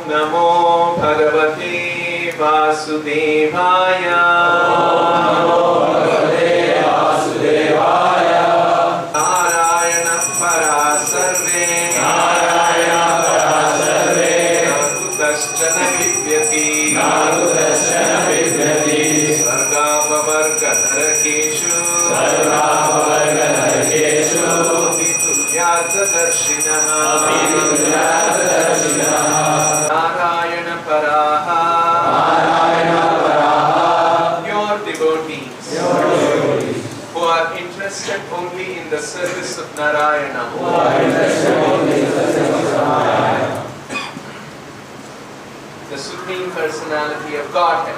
नमो भगवते वासुदेवाय। नारायण परा सर्वे कुतश्चन विद्यते स्वर्गापवर्गनरकेषु तुल्यार्थदर्शिनः Narayan पराः your devotees who are interested only in the service of Narayana, the Supreme Personality of Godhead,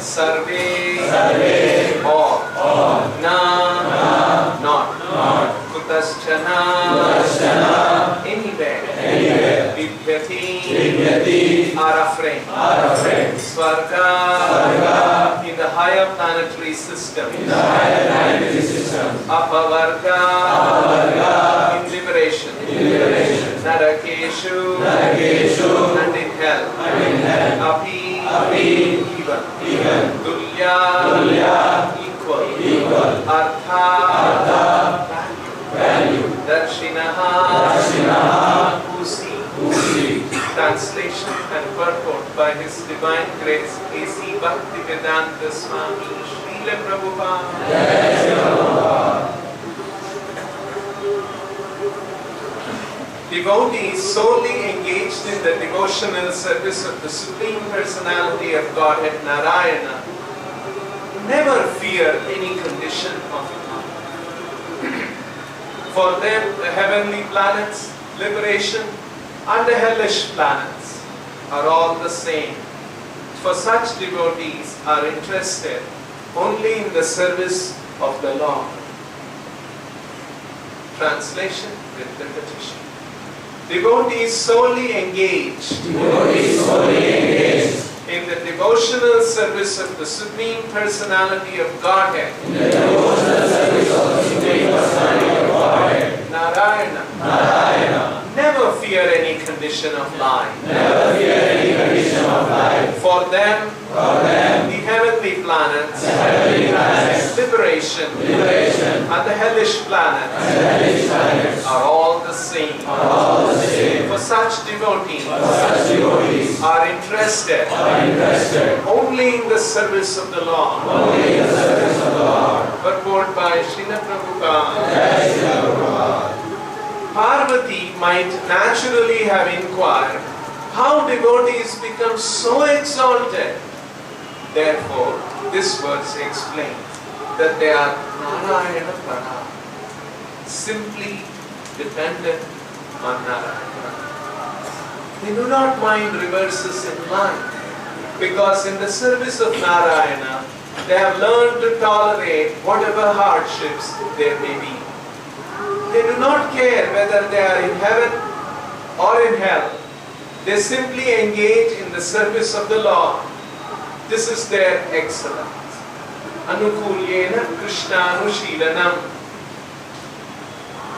Sarve, all, na, not, Kutaschana, anywhere, Vidyati, are afraid, Swarga, in the higher planetary system, Apavarga, in liberation, Narakeshu, and in hell, Api, even, Tulya, equal, Artha, value, Darshinaha, who see. Translation and purport by His Divine Grace A.C. Bhaktivedanta Swami Srila Prabhupada. Devotees solely engaged in the devotional service of the Supreme Personality of Godhead Narayana never fear any condition of life. For them, the heavenly planets, liberation, and the hellish planets are all the same. For such devotees are interested only in the service of the Lord. Translation with repetition. Devotees solely engaged in the devotional service of the Supreme Personality of Godhead, Narayana, never fear any condition of life. For them, the heavenly planets, liberation, and the hellish planets are all the same. For such devotees are interested only in the service of the Lord. Purport by Srila Prabhupada. Parvati might naturally have inquired how devotees become so exalted. Therefore, this verse explains that they are Narayana Para, simply dependent on Narayana. They do not mind reverses in life, because in the service of Narayana, they have learned to tolerate whatever hardships there may be. They do not care whether they are in heaven or in hell. They simply engage in the service of the Lord. This is their excellence. Anukulyena Krishnanushilanam.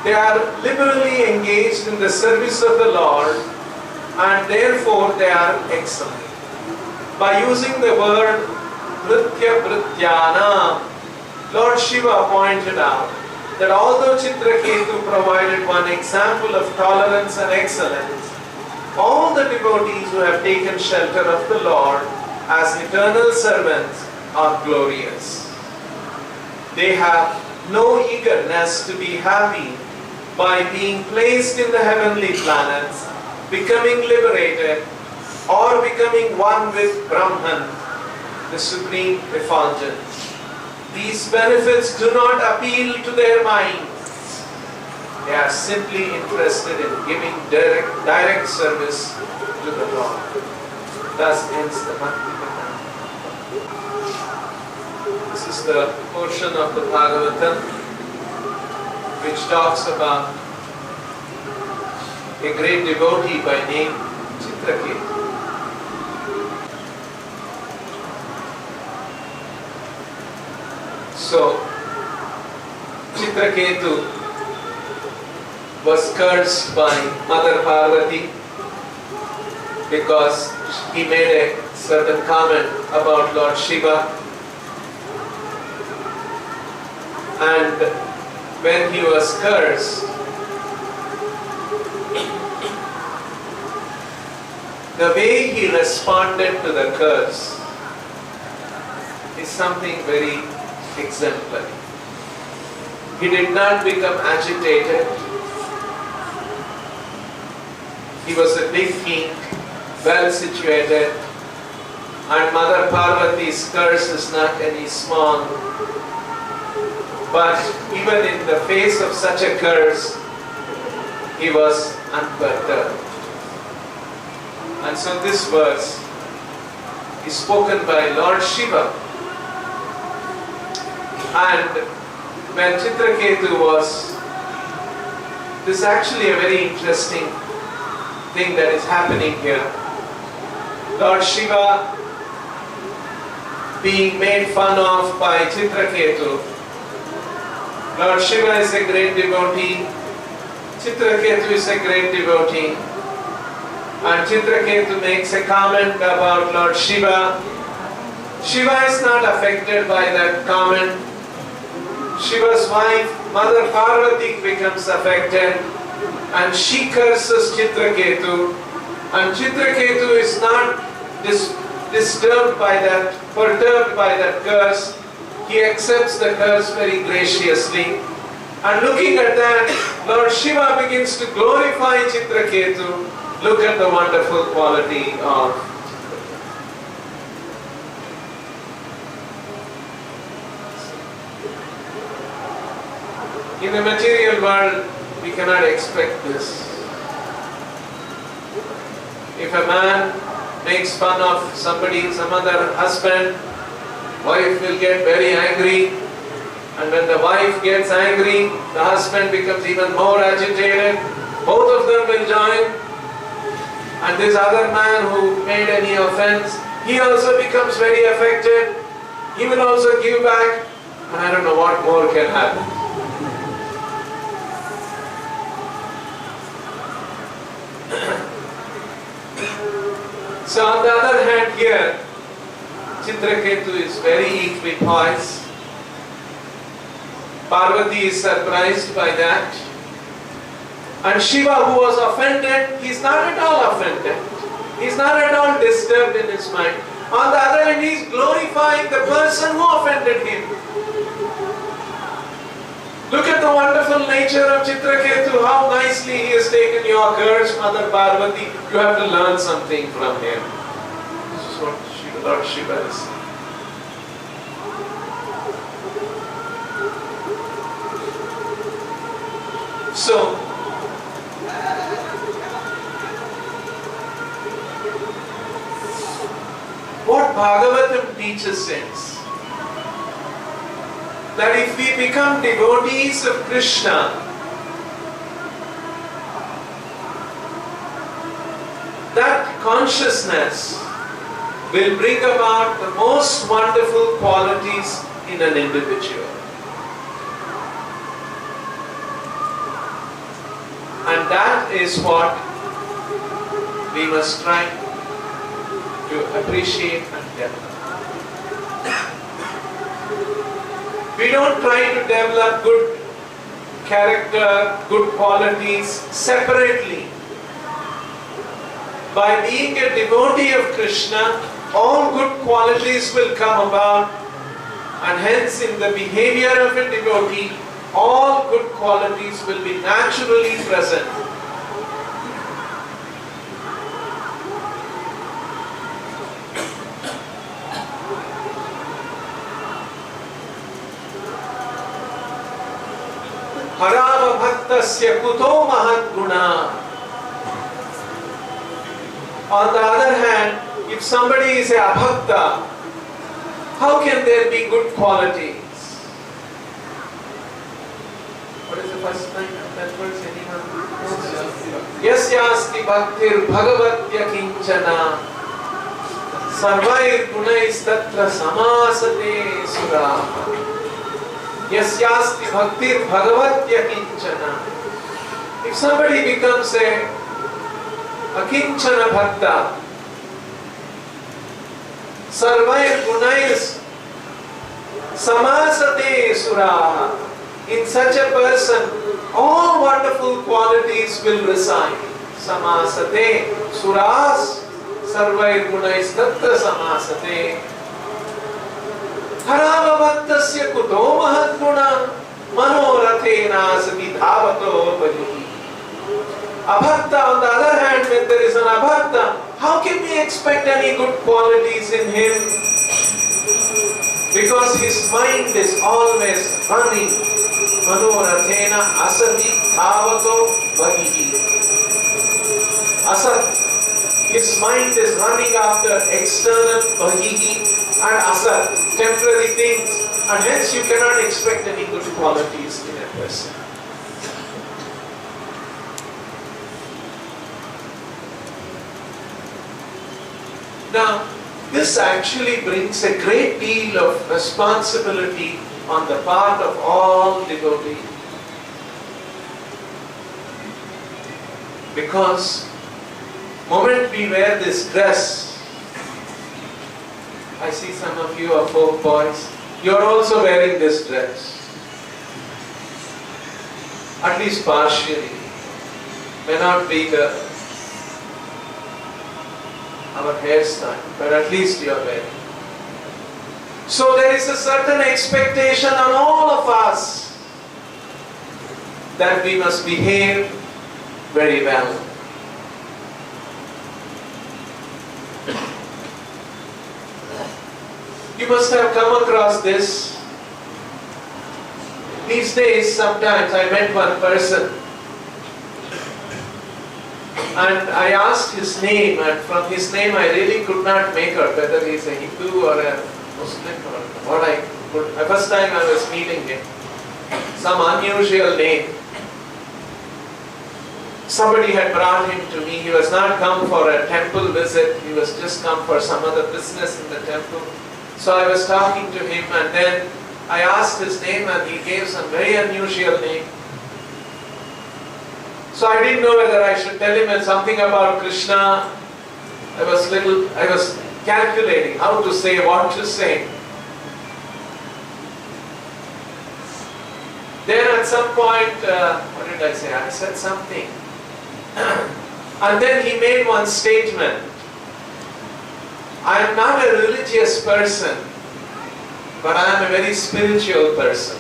They are liberally engaged in the service of the Lord, and therefore they are excellent. By using the word Nritya Vrityana, Lord Shiva pointed out that although Chitraketu provided one example of tolerance and excellence, all the devotees who have taken shelter of the Lord as eternal servants are glorious. They have no eagerness to be happy by being placed in the heavenly planets, becoming liberated, or becoming one with Brahman, the Supreme Effulgence. These benefits do not appeal to their minds. They are simply interested in giving direct service to the Lord. Thus ends the Bhakti-vedanta. This is the portion of the Bhagavatam which talks about a great devotee by name Chitraketu. So, Chitraketu was cursed by Mother Parvati because he made a certain comment about Lord Shiva. And when he was cursed, the way he responded to the curse is something very exemplary. He did not become agitated. He was a big king, well situated, and Mother Parvati's curse is not any small. But even in the face of such a curse, he was unperturbed. And so this verse is spoken by Lord Shiva. And when Chitraketu was, this is actually a very interesting thing that is happening here. Lord Shiva being made fun of by Chitraketu. Lord Shiva is a great devotee. Chitraketu is a great devotee. And Chitraketu makes a comment about Lord Shiva. Shiva is not affected by that comment. Shiva's wife, Mother Parvati, becomes affected and she curses Chitraketu. And Chitraketu is not disturbed by that, perturbed by that curse. He accepts the curse very graciously. And looking at that, Lord Shiva begins to glorify Chitraketu. Look at the wonderful quality of in the material world, we cannot expect this. If a man makes fun of somebody, some other husband, wife will get very angry. And when the wife gets angry, the husband becomes even more agitated. Both of them will join. And this other man who made any offense, he also becomes very affected. He will also give back. And I don't know what more can happen. So on the other hand here, Chitraketu is very equipoised. Parvati is surprised by that. And Shiva, who was offended, he is not at all offended. He is not at all disturbed in his mind. On the other hand, he is glorifying the person who offended him. Look at the wonderful nature of Chitraketu, how nicely he has taken your curse, Mother Parvati. You have to learn something from him. This is what Lord Shiva is saying. So, what Bhagavatam teaches is that if we become devotees of Krishna, that consciousness will bring about the most wonderful qualities in an individual. And that is what we must try to appreciate and develop. We don't try to develop good character, good qualities separately. By being a devotee of Krishna, all good qualities will come about, and hence in the behavior of a devotee, all good qualities will be naturally present. Harava bhaktasya kuto mahat guna. On the other hand, if somebody is a abhakta, how can there be good qualities? What is the first line of that verse? Anyone? Yasyasti bhaktir bhagavatya kinchana sarvair gunais tatra samasate suraha. Yasyasti bhaktir bhagavatya kinchana. If somebody becomes a akinchana bhakta, sarvair gunais samasate suraha. In such a person, all wonderful qualities will reside. Samasate suras sarvair gunais tatta samasate. Harava bhaktasya kuto mahatguna manorathena sati dhavato parihi. Abhakta, on the other hand, when there is an abhakta, how can we expect any good qualities in him? Because his mind is always running. Manorathena asati dhavato parihi. Asat, his mind is running after external parihi and asat, temporary things, and hence you cannot expect any good qualities in a person. Now, this actually brings a great deal of responsibility on the part of all devotees. Because moment we wear this dress, I see some of you are folk boys, you are also wearing this dress. At least partially. May not be our hairstyle, but at least you are wearing. So there is a certain expectation on all of us that we must behave very well. You must have come across this. These days, sometimes I met one person and I asked his name, and from his name I really could not make out whether he is a Hindu or a Muslim or what I could. The first time I was meeting him, some unusual name. Somebody had brought him to me. He was not come for a temple visit, he was just come for some other business in the temple. So I was talking to him and then I asked his name and he gave some very unusual name. So I didn't know whether I should tell him something about Krishna. I was calculating how to say, what to say. Then at some point, what did I say? I said something. And then he made one statement. I am not a religious person, but I am a very spiritual person.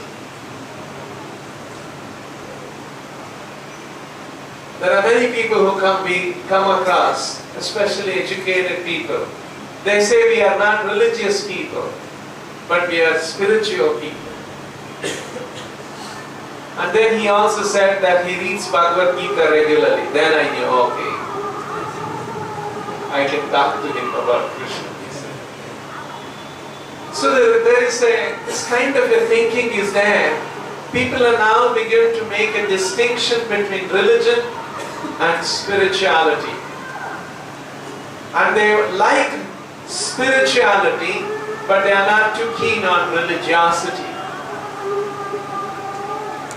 There are many people who come across, especially educated people. They say we are not religious people, but we are spiritual people. And then he also said that he reads Bhagavad Gita regularly. Then I knew, okay, I can talk to him about Krishna. So there is this kind of a thinking is there. People are now beginning to make a distinction between religion and spirituality. And they like spirituality, but they are not too keen on religiosity.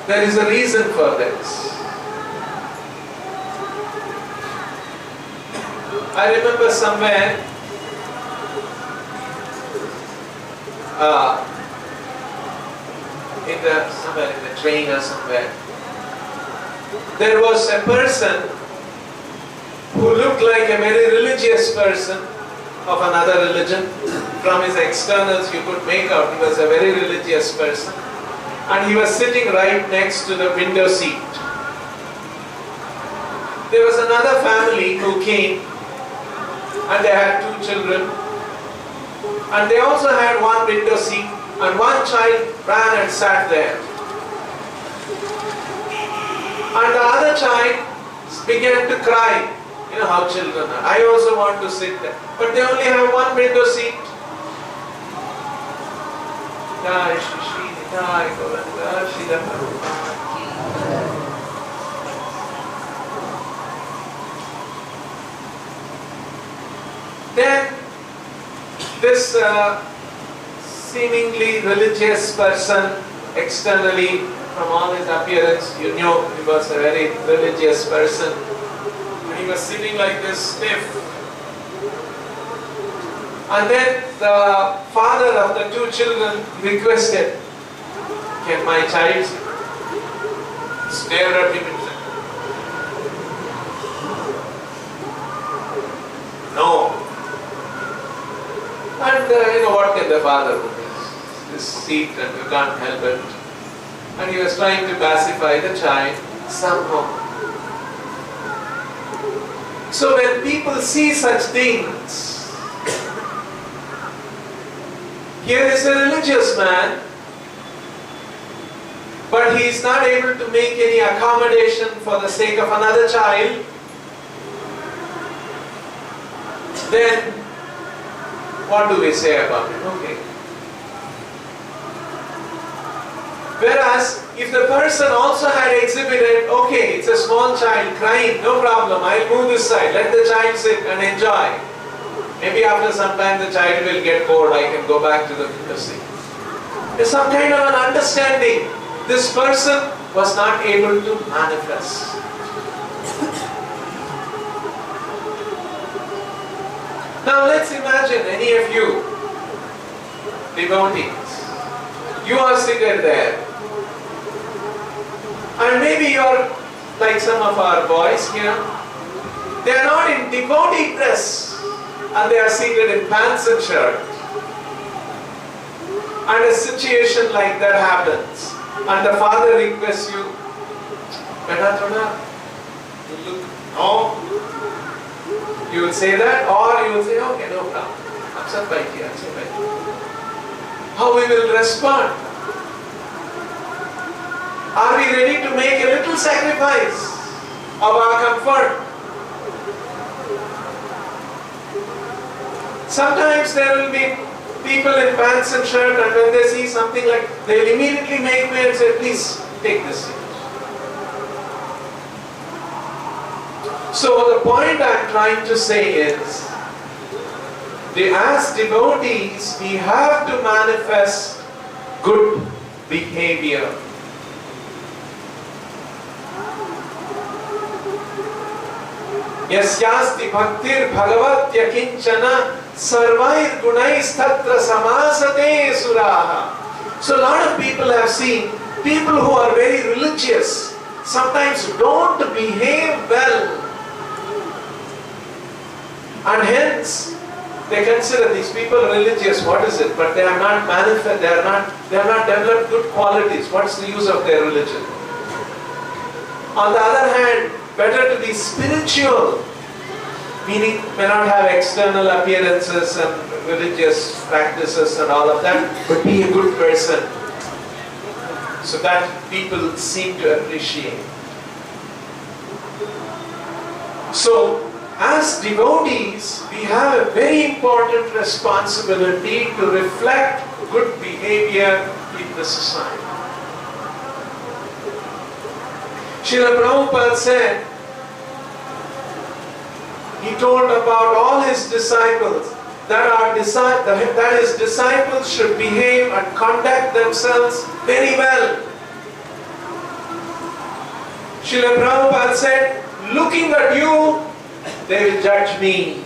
There is a reason for this. I remember somewhere somewhere in the train or somewhere, there was a person who looked like a very religious person of another religion. From his externals you could make out he was a very religious person. And he was sitting right next to the window seat. There was another family who came and they had 2 children. And they also had one window seat and one child ran and sat there. And the other child began to cry. You know how children are. I also want to sit there. But they only have one window seat. Jai Shri Shri Jai Govinda Shri Then this seemingly religious person, externally from all his appearance, you knew he was a very religious person. He was sitting like this, stiff. And then the father of the two children requested, can my child stare at him and say, no. And what can the father do? This seat and you can't help it. And he was trying to pacify the child somehow. So when people see such things, here is a religious man, but he is not able to make any accommodation for the sake of another child, then what do we say about it? Okay. Whereas, if the person also had exhibited, okay, it's a small child crying, no problem, I'll move this side, let the child sit and enjoy. Maybe after some time the child will get bored, I can go back to the seat. There's some kind of an understanding. This person was not able to manifest. Now let's imagine any of you devotees. You are seated there. And maybe you are like some of our boys here. They are not in devotee dress and they are seated in pants and shirt. And a situation like that happens. And the father requests you, Beta thoda, look, no. You will say that, or you will say, okay, no problem. How we will respond? Are we ready to make a little sacrifice of our comfort? Sometimes there will be people in pants and shirt, and when they see something like, they will immediately make way and say, please take this seat. So the point I am trying to say is, as devotees, we have to manifest good behavior. Yasyasti bhaktir bhagavatya kinchana sarvair gunais tatra samasate suraha. So a lot of people have seen people who are very religious sometimes don't behave well. And hence, they consider these people religious. What is it? But they are not manifest. They have not developed good qualities. What's the use of their religion? On the other hand, better to be spiritual, meaning may not have external appearances and religious practices and all of that, but be a good person, so that people seem to appreciate. So, as devotees, we have a very important responsibility to reflect good behavior in the society. Srila Prabhupada said, he told about all his disciples that his disciples should behave and conduct themselves very well. Srila Prabhupada said, looking at you, they will judge me.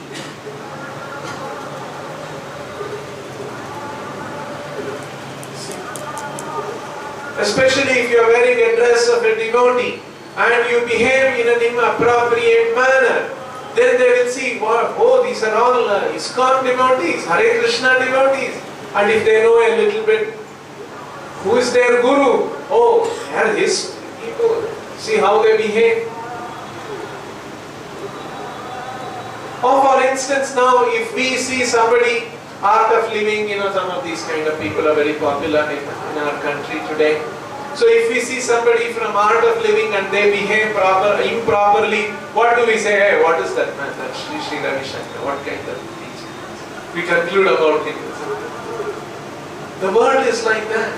Especially if you are wearing a dress of a devotee and you behave in an inappropriate manner, then they will see, oh, these are all ISKCON devotees, Hare Krishna devotees. And if they know a little bit, who is their guru? Oh, they are his people. See how they behave. Or for instance now, if we see somebody, art of living, some of these kind of people are very popular in our country today. So if we see somebody from art of living and they behave improperly, what do we say? Hey, what is that man? That's Sri Ravi Shankar. What kind of teaching? We conclude about him. The world is like that.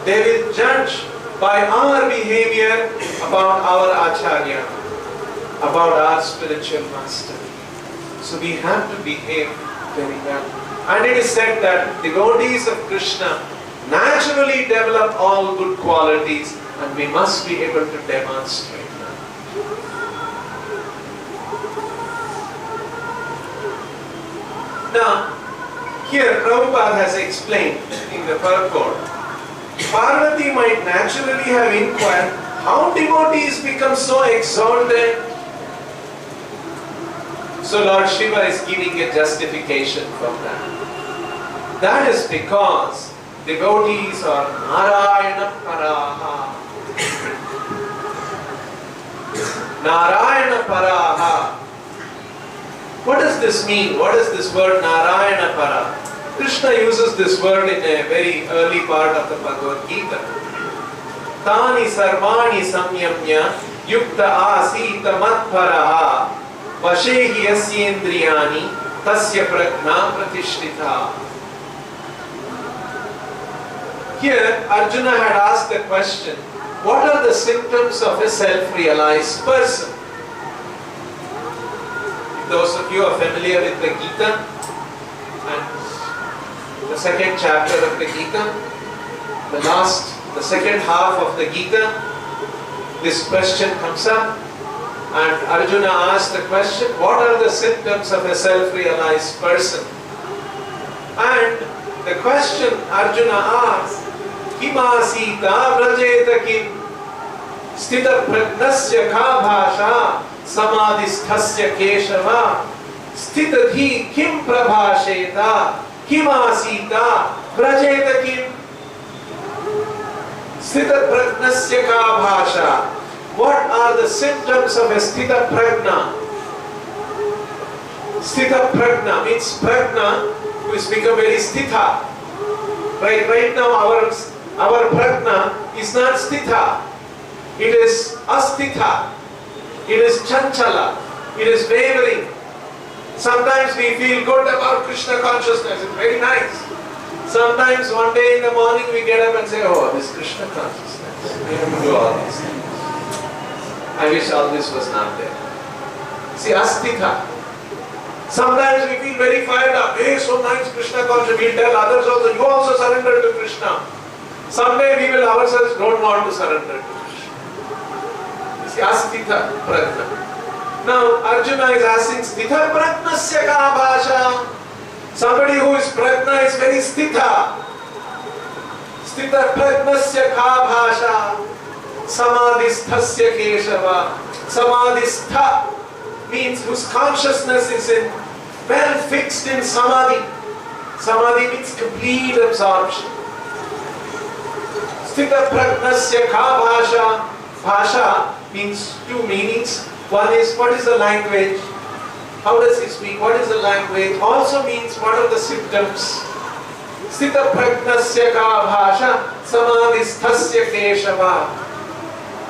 They will judge by our behavior about our Acharya, about our spiritual master. So we have to behave very well. And it is said that devotees of Krishna naturally develop all good qualities and we must be able to demonstrate that. Now, here Prabhupada has explained in the purport, Parvati might naturally have inquired how devotees become so exalted. So Lord Shiva is giving a justification for that. That is because devotees are Narayana Paraha. Narayana Paraha. What does this mean? What is this word Narayana Para? Krishna uses this word in a very early part of the Bhagavad Gita. Tani sarvani samyamya yukta asita matparaha vashehi yasyendriyani tasya prajna pratishtita. Here Arjuna had asked the question, what are the symptoms of a self-realized person? If those of you are familiar with the Gita and the second chapter of the Gita, the second half of the Gita, this question comes up and Arjuna asked the question, what are the symptoms of a self-realized person? And the question Arjuna asked, Kimasita vrajeta kim sthita pragnasya ka bhasha samadhisthasya keshava sthitadhi kim prabhasheta Kimasita vrajeta kim sthita pragnasya ka bhasha. What are the symptoms of a sthita prajna? Sthita prajna means prajna who has become very sthita. Right now our prajna is not sthita. It is asthita. It is chanchala. It is wavering. Sometimes we feel good about Krishna consciousness. It's very nice. Sometimes one day in the morning we get up and say, oh, this Krishna consciousness. We have to do all these things. I wish all this was not there. See, asthita. Sometimes we feel very fired up. Hey, so nice Krishna consciousness. We tell others also, you also surrender to Krishna. Someday we will ourselves don't want to surrender to Krishna. See, asthita prajna. Now Arjuna is asking, sthita prajnasya ka bhasha. Somebody who is prajna is very sthita. Sthita prajnasya ka bhasha. Samadhisthasya keshava. Samadhistha means whose consciousness is well fixed in samadhi. Samadhi means complete absorption. Sthita prajnasya ka bhasha. Bhasha means two meanings. One is, what is the language? How does he speak? What is the language? Also means, what are the symptoms? Sthita pragnasya ka bhasha samadhisthasya keshava.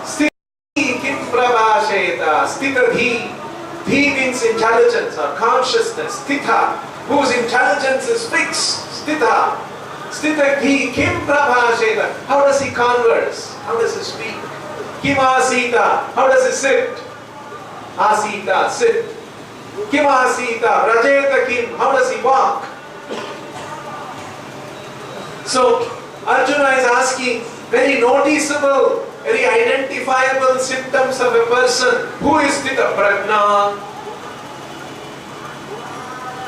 Sthiti kim prabhasheta. Sthita dhi. Dhi means intelligence or consciousness. Sthita, whose intelligence is fixed. Sthita. Sthita dhi kim prabhasheta. How does he converse? How does he speak? Kim asita. How does he sit? Asita, sit. Kim asita, rajeta kim. How does he walk? So Arjuna is asking very noticeable, very identifiable symptoms of a person who is sthita prajna.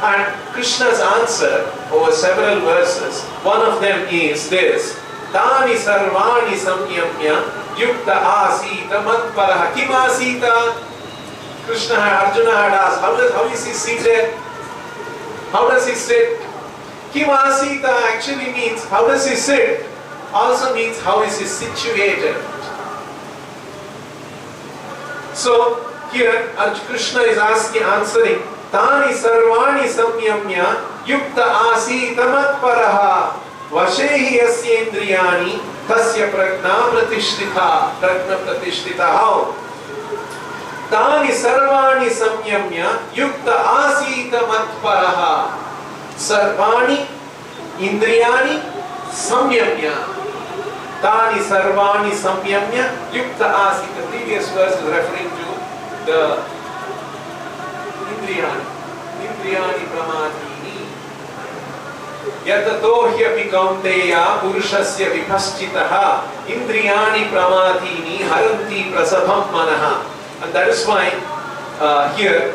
And Krishna's answer over several verses, one of them is this: Tani sarvani samyamya yukta asita matparaha. Kim asita? Arjuna had asked, how is he seated? How does he sit? Kim asita actually means how does he sit? Also means how is he situated? So here Krishna is answering, Tani sarvani samyamya yukta asita matparaha vashehi yasyendriyani tasya prajna pratishtita. How? Tani sarvani samyamya yukta asita matparaha. Sarvani indriyani samyamya. Tani sarvani samyamya yukta asita. The previous verse is referring to the indriyani. Indriyani pramatini. Yatato hyapi kaunteya purushasya vipaschitaha Indriyani pramadini haranti prasabham manaha. And that is why here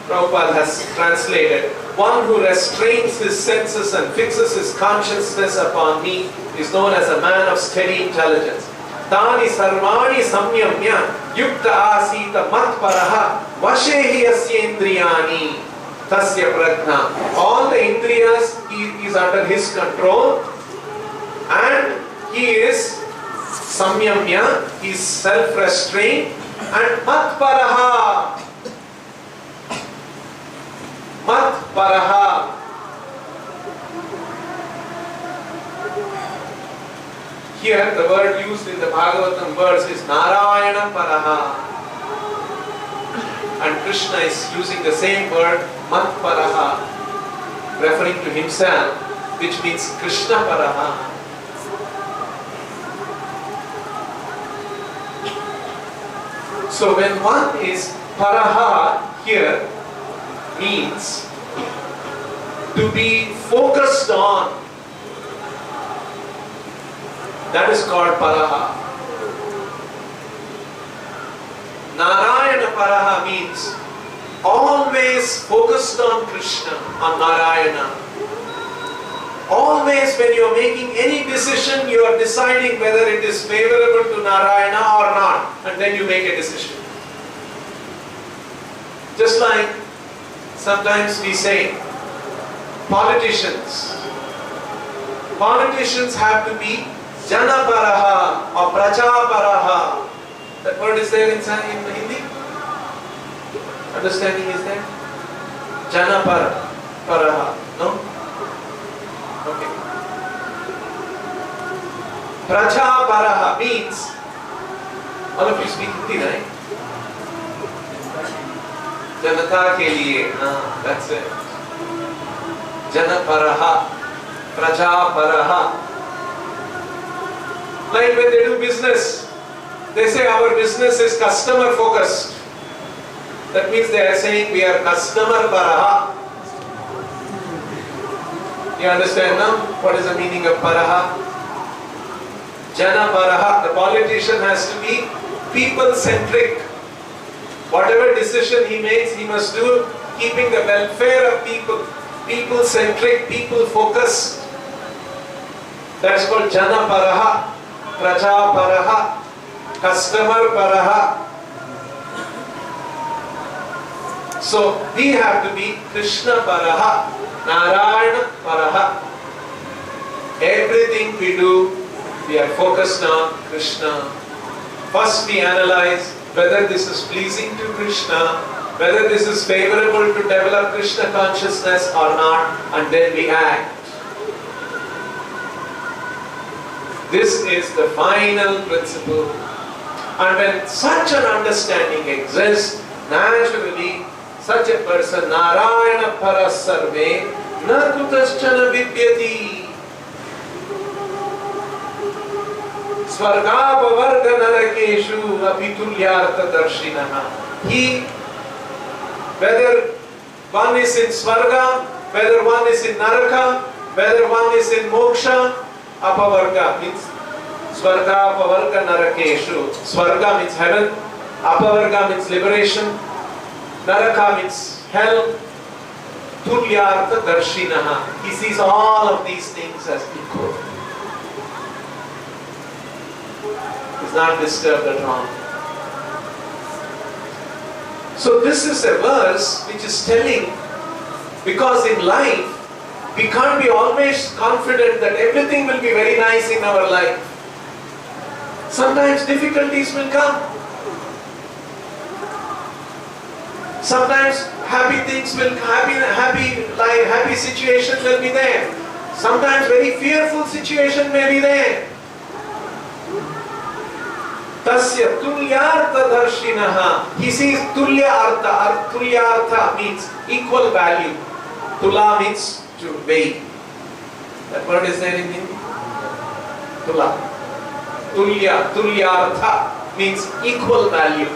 Prabhupada has translated, one who restrains his senses and fixes his consciousness upon me is known as a man of steady intelligence. Tani sarvani samyamya yukta asita matparaha vashehi yasyendriyani tasya prajna. All the indriyas is under his control and he is samyamya, he is self-restrained, and matparaha. Matparaha. Here the word used in the Bhagavatam verse is Narayana Paraha. And Krishna is using the same word Matparaha, referring to himself, which means Krishna Paraha. So when one is Paraha here means to be focused on. That is called Paraha. Narayana Paraha means always focused on Krishna, on Narayana. Always when you are making any decision, you are deciding whether it is favorable to Narayana or not, and then you make a decision. Just like sometimes we say, politicians have to be Janaparaha or Prajaparaha. That word is there in Hindi? Understanding is there? Janaparaha. No? Okay. Prajaparaha means, all of you speak Hindi, right? Janata ke liye. That's it. Janaparaha. Prajaparaha. Like when they do business, they say our business is customer focused. That means they are saying we are customer paraha. You understand now? What is the meaning of paraha? Jana paraha. The politician has to be people centric. Whatever decision he makes, he must do keeping the welfare of people. People centric, people focused. That is called Jana paraha. Praja paraha, customer paraha. So we have to be Krishna paraha, Narayana paraha. Everything we do, we are focused on Krishna. First we analyze whether this is pleasing to Krishna, whether this is favorable to develop Krishna consciousness or not, and then we act. This is the final principle. And when such an understanding exists, naturally, such a person, Narayana Parasarve, na kutaschana vidyati. Svargapavarga narakeshu apitulyartha darshinaha. He, whether one is in Svarga, whether one is in Naraka, whether one is in Moksha, Apavarga means Svarga, Apavarga, Narakeshu. Svarga means heaven, Apavarga means liberation, Naraka means hell, Tulyartha Darshinaha. He sees all of these things as equal. He is not disturbed at all. So this is a verse which is telling, because in life, we can't be always confident that everything will be very nice in our life. Sometimes difficulties will come. Sometimes happy things will, happy situations will be there. Sometimes very fearful situation may be there. Tasya tulyartha darshinaha. He sees tulyartha. Tulyartha means equal value. Tula means to weigh. That word is there in Hindi. Tula. Tulyartha means equal value.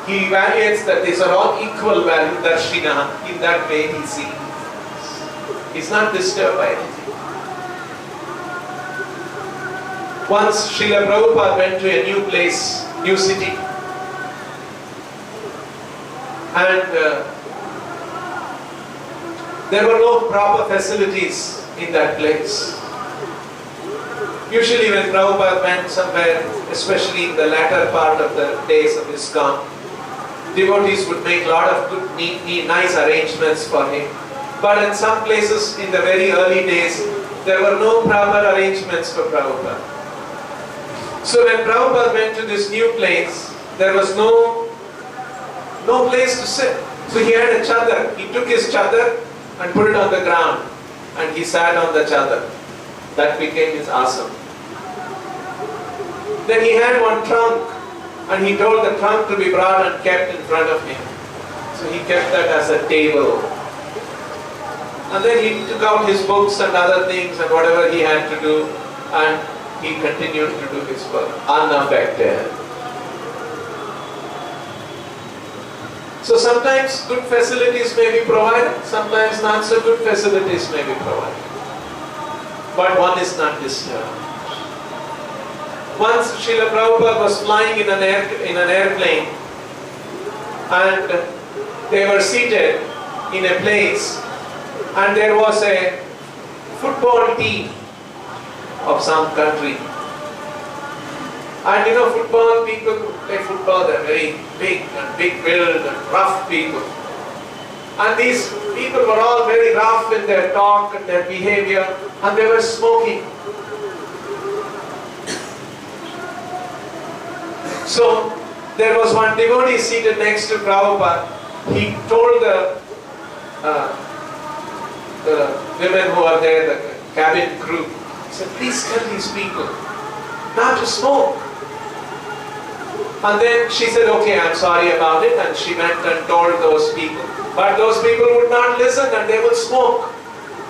He evaluates that these are all equal value. Darshinaha. In that way he sees. He's not disturbed by anything. Once Srila Prabhupada went to a new place, new city, and there were no proper facilities in that place. Usually when Prabhupada went somewhere, especially in the latter part of the days of ISKCON, devotees would make a lot of good, nice arrangements for him. But in some places in the very early days, there were no proper arrangements for Prabhupada. So when Prabhupada went to this new place, there was no place to sit. So he had a chadar. He took his chadar and put it on the ground, and he sat on the chadar. That became his asana. Then he had one trunk, and he told the trunk to be brought and kept in front of him. So he kept that as a table. And then he took out his books and other things and whatever he had to do, and he continued to do his work unaffected. So sometimes good facilities may be provided, sometimes not so good facilities may be provided. But one is not disturbed. Once Srila Prabhupada was flying in an airplane, and they were seated in a place, and there was a football team of some country. And you know, football people who play football, they're very big and big-willed and rough people. And these people were all very rough in their talk and their behavior, and they were smoking. So there was one devotee seated next to Prabhupada. He told the women who are there, the cabin crew, he said, please tell these people not to smoke. And then she said, okay, I'm sorry about it, and she went and told those people. But those people would not listen, and they would smoke.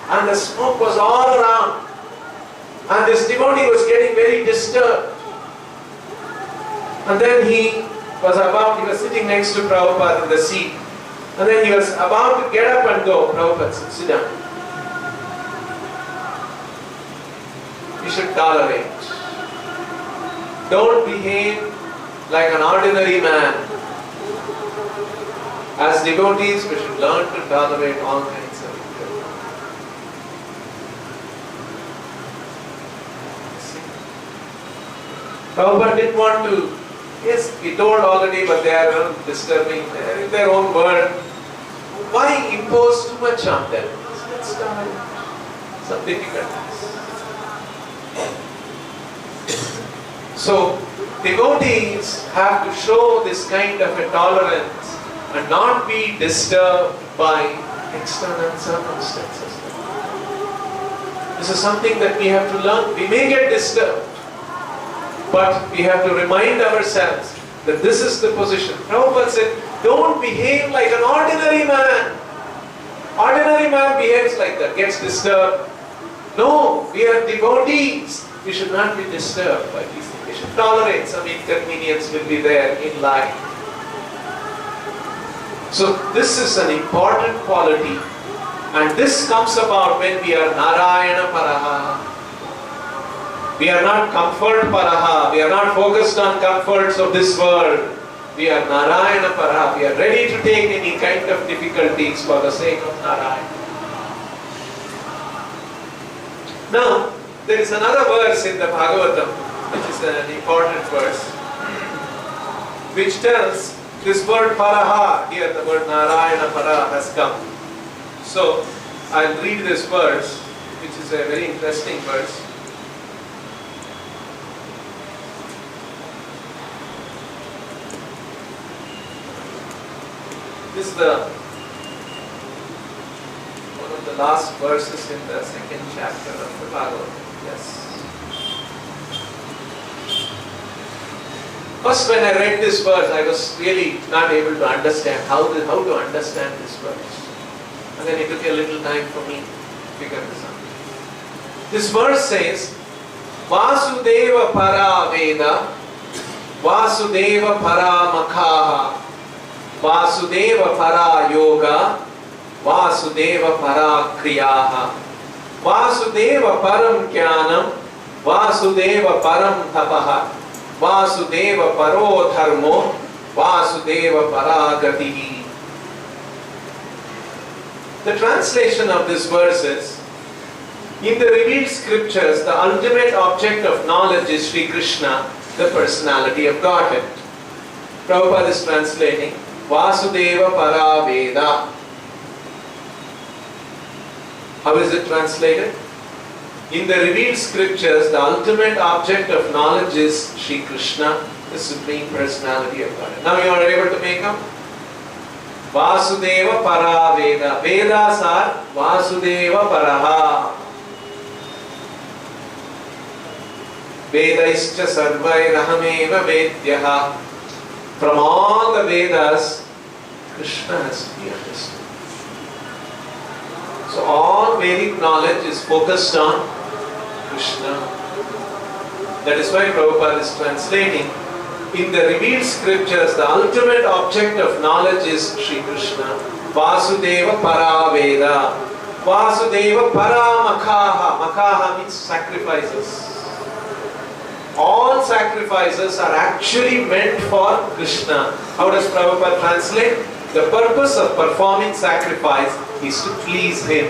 And the smoke was all around. And this devotee was getting very disturbed. And then he was sitting next to Prabhupada in the seat. And then he was about to get up and go. Prabhupada said, sit down. You should tolerate. Don't behave like an ordinary man. As devotees, we should learn to tolerate all kinds of people. Prabhupada didn't want to. Yes, we told already, but they are disturbing in their own world. Why impose too much on them? Let's tolerate some difficulties. So, devotees have to show this kind of a tolerance and not be disturbed by external circumstances. This is something that we have to learn. We may get disturbed, but we have to remind ourselves that this is the position. Prabhupada said, don't behave like an ordinary man. Ordinary man behaves like that, gets disturbed. No, we are devotees. We should not be disturbed by these things. We should tolerate some inconvenience will be there in life. So this is an important quality, and this comes about when we are Narayana Paraha. We are not comfort Paraha. We are not focused on comforts of this world. We are Narayana Paraha. We are ready to take any kind of difficulties for the sake of Narayana. Now, there is another verse in the Bhagavatam, which is an important verse, which tells this word Paraha, here the word Narayana Paraha has come. So, I'll read this verse, which is a very interesting verse. This is one of the last verses in the second chapter of the Bhagavatam. Yes. First, when I read this verse, I was really not able to understand how to understand this verse. And then it took a little time for me to figure this out. This verse says, Vasudeva para Veda, Vasudeva para Makhaha, Vasudeva para Yoga, Vasudeva para Kriyaha, Vasudeva param Jnanam, Vasudeva param tapaha, Vasudeva paro dharmo, Vasudeva paragatihi. The translation of this verse is, in the revealed scriptures, the ultimate object of knowledge is Sri Krishna, the personality of Godhead. Prabhupada is translating, Vasudeva para Veda. How is it translated? In the revealed scriptures, the ultimate object of knowledge is Sri Krishna, the Supreme Personality of God. Now you are able to make up? Vasudeva para Veda. Vedas are Vasudeva paraha. Vedaischa sarvairahameva vedyaha. From all the Vedas, Krishna has to be understood. So all Vedic knowledge is focused on Krishna. That is why Prabhupada is translating, in the revealed scriptures, the ultimate object of knowledge is Sri Krishna. Vasudeva para Veda. Vasudeva para Makaha. Makaha means sacrifices. All sacrifices are actually meant for Krishna. How does Prabhupada translate? The purpose of performing sacrifice is to please him.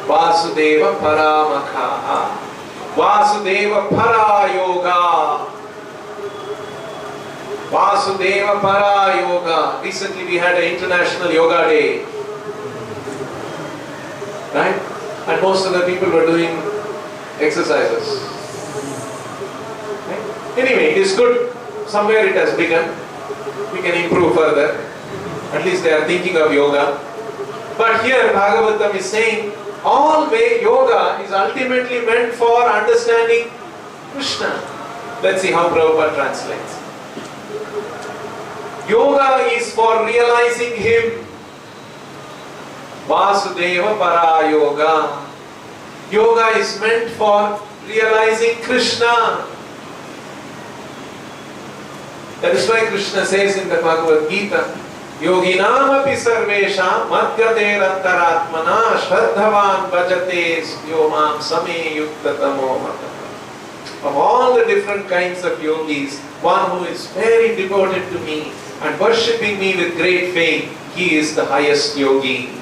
Vasudeva paramakaha. Vasudeva para yoga. Vasudeva para yoga. Recently we had an International Yoga Day. Right? And most of the people were doing exercises. Right? Anyway, it is good. Somewhere it has begun. We can improve further. At least they are thinking of yoga. But here Bhagavatam is saying, all way yoga is ultimately meant for understanding Krishna. Let's see how Prabhupada translates. Yoga is for realizing him. Vasudeva para yoga. Yoga is meant for realizing Krishna. That is why Krishna says in the Bhagavad Gita, Yoginam api sarvesham madhyater antaratmana shraddhavan bhajate yomam same yuktatamo mata. Of all the different kinds of yogis, one who is very devoted to me and worshipping me with great faith, he is the highest yogi.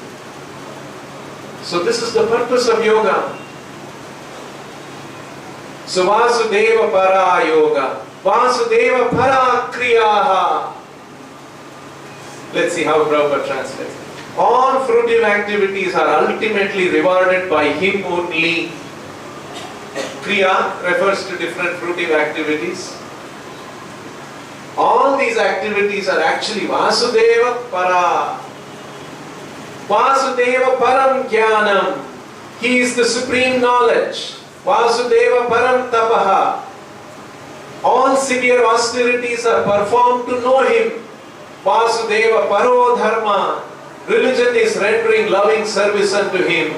So this is the purpose of yoga. So Vasudeva para yoga. Vasudeva para kriyaha. Let's see how Prabhupada translates. All fruitive activities are ultimately rewarded by him only. Kriya refers to different fruitive activities. All these activities are actually Vasudeva para. Vasudeva param jnanam. He is the supreme knowledge. Vasudeva param tapaha. All severe austerities are performed to know him. Vasudeva paro dharma. Religion is rendering loving service unto him.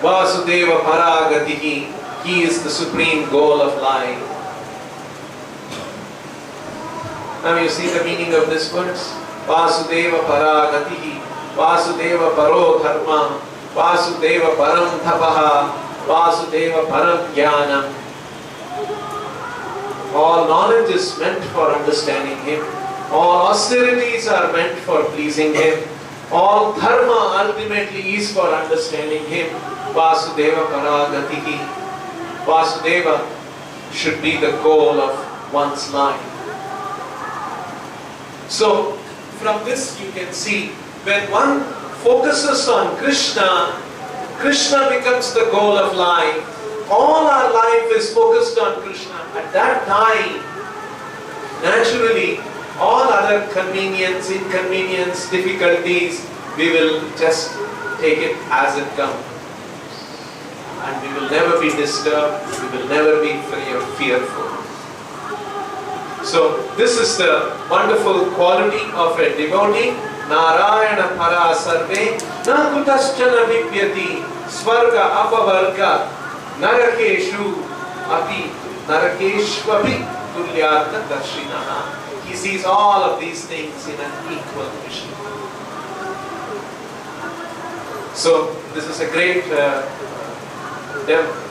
Vasudeva paragatihi. He is the supreme goal of life. Now you see the meaning of this verse. Vasudeva paragatihi. Vasudeva paro dharma. Vasudeva param tapaha. Vasudeva param jnanam. All knowledge is meant for understanding him. All austerities are meant for pleasing him. All dharma ultimately is for understanding him. Vasudeva paragatihi. Vasudeva should be the goal of one's life. So, from this you can see, when one focuses on Krishna, Krishna becomes the goal of life. All our life is focused on Krishna. At that time, naturally, all other convenience, inconvenience, difficulties, we will just take it as it comes. And we will never be disturbed, we will never be fearful. So, this is the wonderful quality of a devotee. Narayana para sarve, na kutaschana vipyati, svarga apavarga, narakeshu api, narakeshvapi tulyartha darshinaha. He sees all of these things in an equal vision. So, this is a great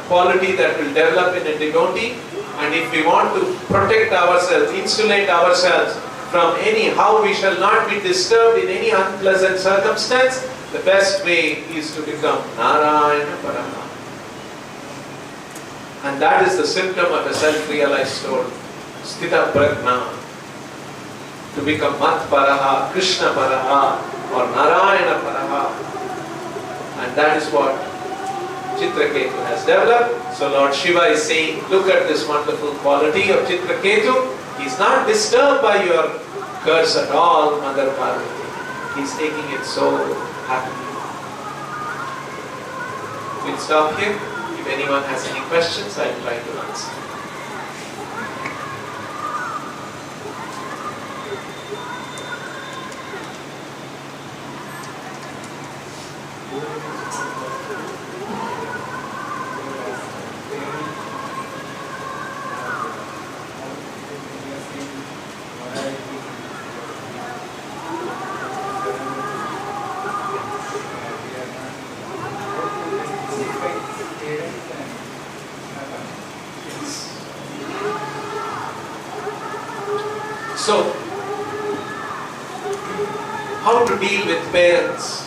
quality that will develop in a devotee. And if we want to protect ourselves, insulate ourselves from any, how we shall not be disturbed in any unpleasant circumstance, the best way is to become Narayana Paraha. And that is the symptom of a self-realized soul. Sthita Prajna. To become Mat Paraha, Krishna Paraha, or Narayana Paraha. And that is what Chitraketu has developed. So Lord Shiva is saying, look at this wonderful quality of Chitraketu. He is not disturbed by your curse at all, Mother Parvati. He is taking it so happily. We'll stop here. If anyone has any questions, I'll try to answer. So, how to deal with parents?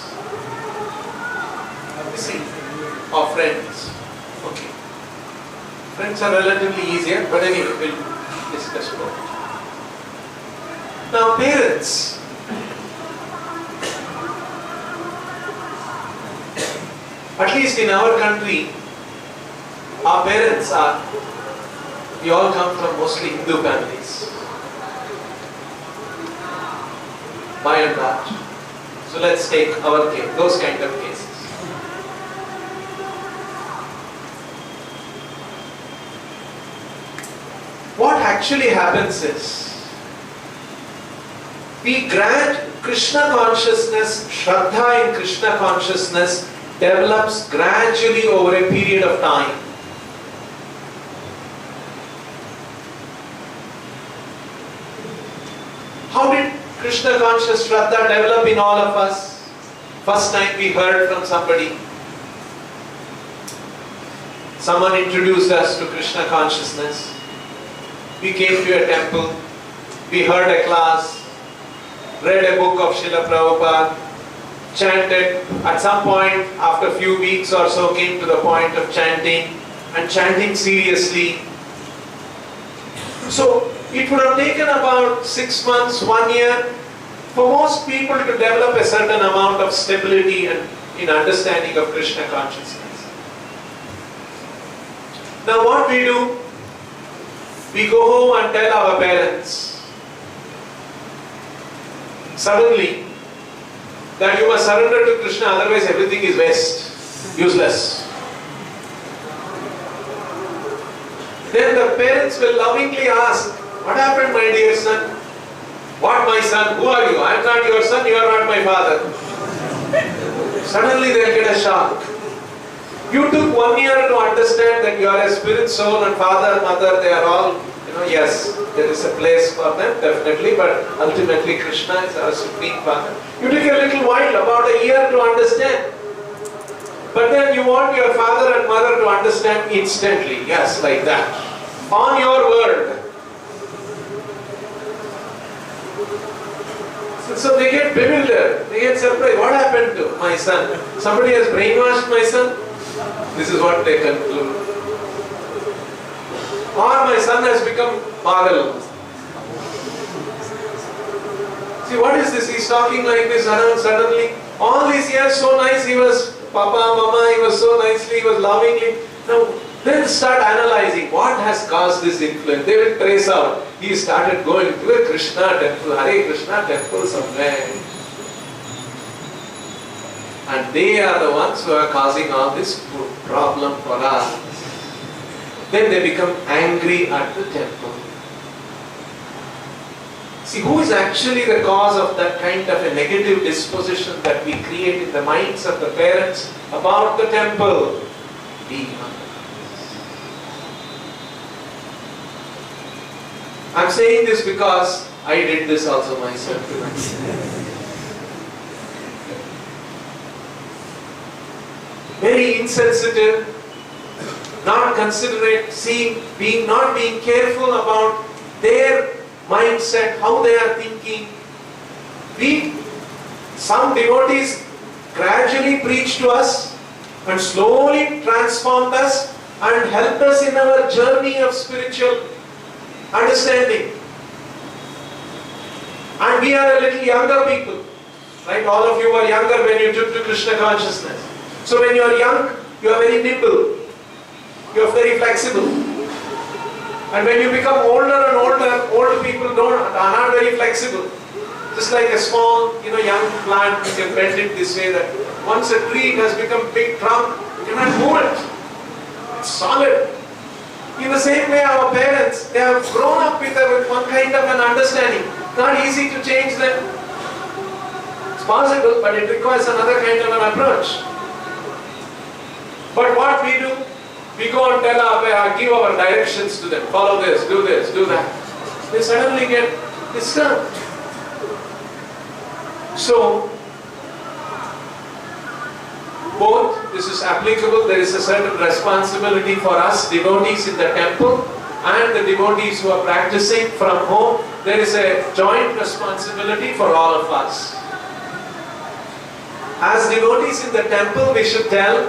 See, or friends. Okay. Friends are relatively easier, but anyway, we'll discuss both. Now, parents. At least in our country, our parents are, we all come from mostly Hindu families. By and large. So let's take our case, those kind of cases. What actually happens is, we grant Krishna consciousness, Shraddha in Krishna consciousness develops gradually over a period of time. How did Krishna conscious Shraddha develop in all of us? First time we heard from somebody. Someone introduced us to Krishna consciousness. We came to a temple. We heard a class. Read a book of Srila Prabhupada. Chanted. At some point, after a few weeks or so, came to the point of chanting. And chanting seriously. So, it would have taken about 6 months, 1 year for most people to develop a certain amount of stability and in understanding of Krishna consciousness. Now what we do, we go home and tell our parents suddenly that you must surrender to Krishna, otherwise everything is waste, useless. Then the parents will lovingly ask, what happened, my dear son? What, my son? Who are you? I am not your son, you are not my father. Suddenly they will get a shock. You took 1 year to understand that you are a spirit, soul, and father, mother, they are all, yes, there is a place for them, definitely, but ultimately Krishna is our supreme father. You took a little while, about a year to understand. But then you want your father and mother to understand instantly, yes, like that. On your word. So they get bewildered, they get surprised. What happened to my son? Somebody has brainwashed my son? This is what they conclude. Or my son has become pagal. See, what is this? He's talking like this suddenly. All these years so nice, he was Papa, Mama, he was so nicely, he was lovingly. Now, then start analyzing what has caused this influence. They will trace out. He started going to a Krishna temple, Hare Krishna temple somewhere. And they are the ones who are causing all this problem for us. Then they become angry at the temple. See, who is actually the cause of that kind of a negative disposition that we create in the minds of the parents about the temple? We are. I'm saying this because I did this also myself. Very insensitive, not considerate, not being careful about their mindset, how they are thinking. Some devotees gradually preach to us and slowly transformed us and helped us in our journey of spiritual understanding. And we are a little younger people. Right? All of you were younger when you took to Krishna consciousness. So when you are young, you are very nimble. You are very flexible. And when you become older and older, old people are not very flexible. Just like a small, young plant, you can bend it this way that once a tree has become big trunk, you cannot move it. It's solid. In the same way, our parents, they have grown up with one kind of an understanding. Not easy to change them. It's possible, but it requires another kind of an approach. But what we do, we go and give our directions to them. Follow this, do that. They suddenly get disturbed. So, both this is applicable. There is a certain responsibility for us devotees in the temple and the devotees who are practicing from home. There is a joint responsibility for all of us. As devotees in the temple, we should tell,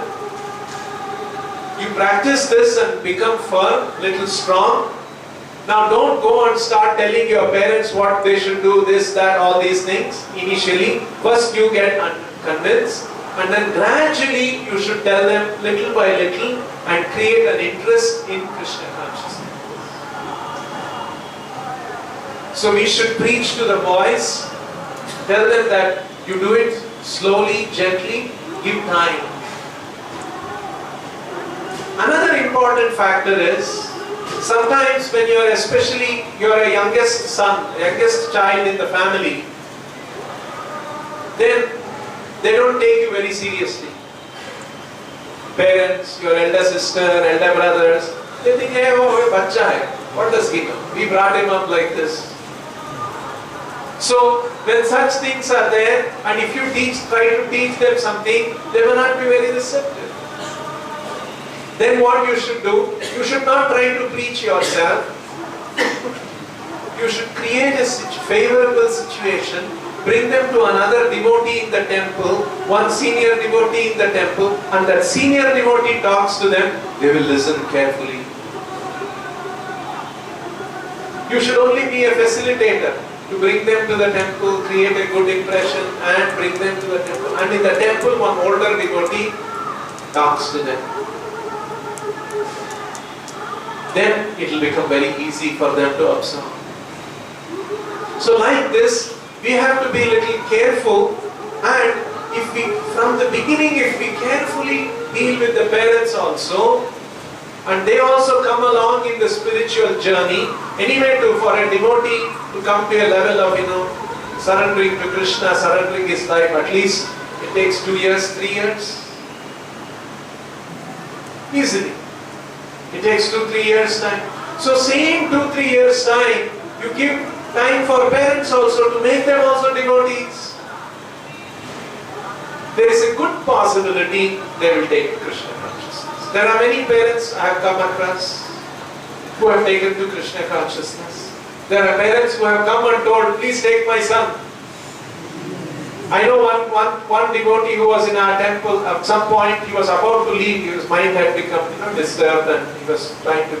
you practice this and become firm, little strong. Now don't go and start telling your parents what they should do, this, that, all these things initially. First you get convinced, and then gradually you should tell them little by little and create an interest in Krishna consciousness. So we should preach to the boys, tell them that you do it slowly, gently, give time. Another important factor is, sometimes when you are a youngest son, youngest child in the family, then they don't take you very seriously. Parents, your elder sister, elder brothers, they think, hey, bacha hai. What does he know? We brought him up like this. So, when such things are there, and if you try to teach them something, they will not be very receptive. Then what you should do, you should not try to preach yourself. You should create a favorable situation, bring them to another devotee in the temple, one senior devotee in the temple, and that senior devotee talks to them, they will listen carefully. You should only be a facilitator to bring them to the temple, create a good impression and bring them to the temple. And in the temple, one older devotee talks to them. Then it will become very easy for them to observe. So like this, we have to be a little careful, and from the beginning, if we carefully deal with the parents also, and they also come along in the spiritual journey, anyway for a devotee to come to a level of, surrendering to Krishna, surrendering his life, at least it takes 2 years, 3 years. Easily. It takes 2-3 years time. So same 2-3 years time, you give time for parents also to make them also devotees. There is a good possibility they will take Krishna consciousness. There are many parents I have come across who have taken to Krishna consciousness. There are parents who have come and told, please take my son. I know one devotee who was in our temple, at some point he was about to leave, his mind had become disturbed and he was trying to...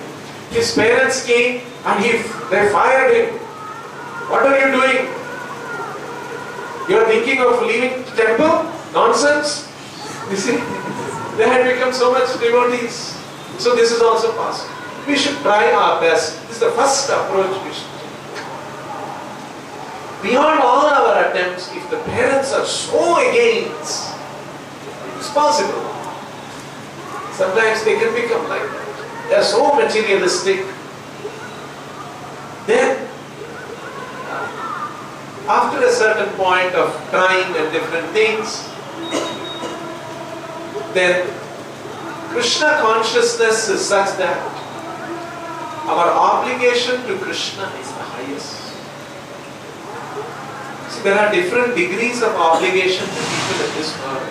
His parents came and they fired him. What are you doing? You are thinking of leaving the temple? Nonsense. You see, they had become so much devotees. So this is also possible. We should try our best. This is the first approach we should take. Beyond all our attempts, if the parents are so against, it's possible. Sometimes they can become like that. They are so materialistic. Then, after a certain point of trying and different things, then Krishna consciousness is such that our obligation to Krishna is the highest. See, there are different degrees of obligation to people in this world.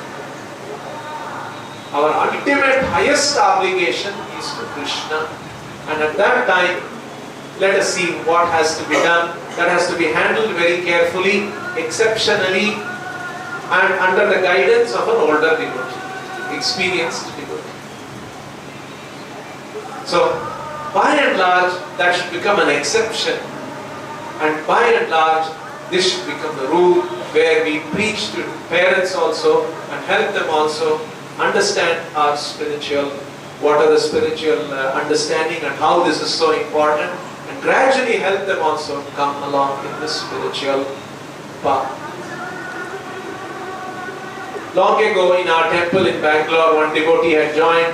Our ultimate highest obligation is to Krishna. And at that time, let us see what has to be done. That has to be handled very carefully, exceptionally, and under the guidance of an older devotee, experienced devotee. So, by and large, that should become an exception. And by and large, this should become the rule where we preach to parents also and help them also understand our spiritual, what are the spiritual understanding and how this is so important, and gradually help them also come along in this spiritual path. Long ago in our temple in Bangalore, one devotee had joined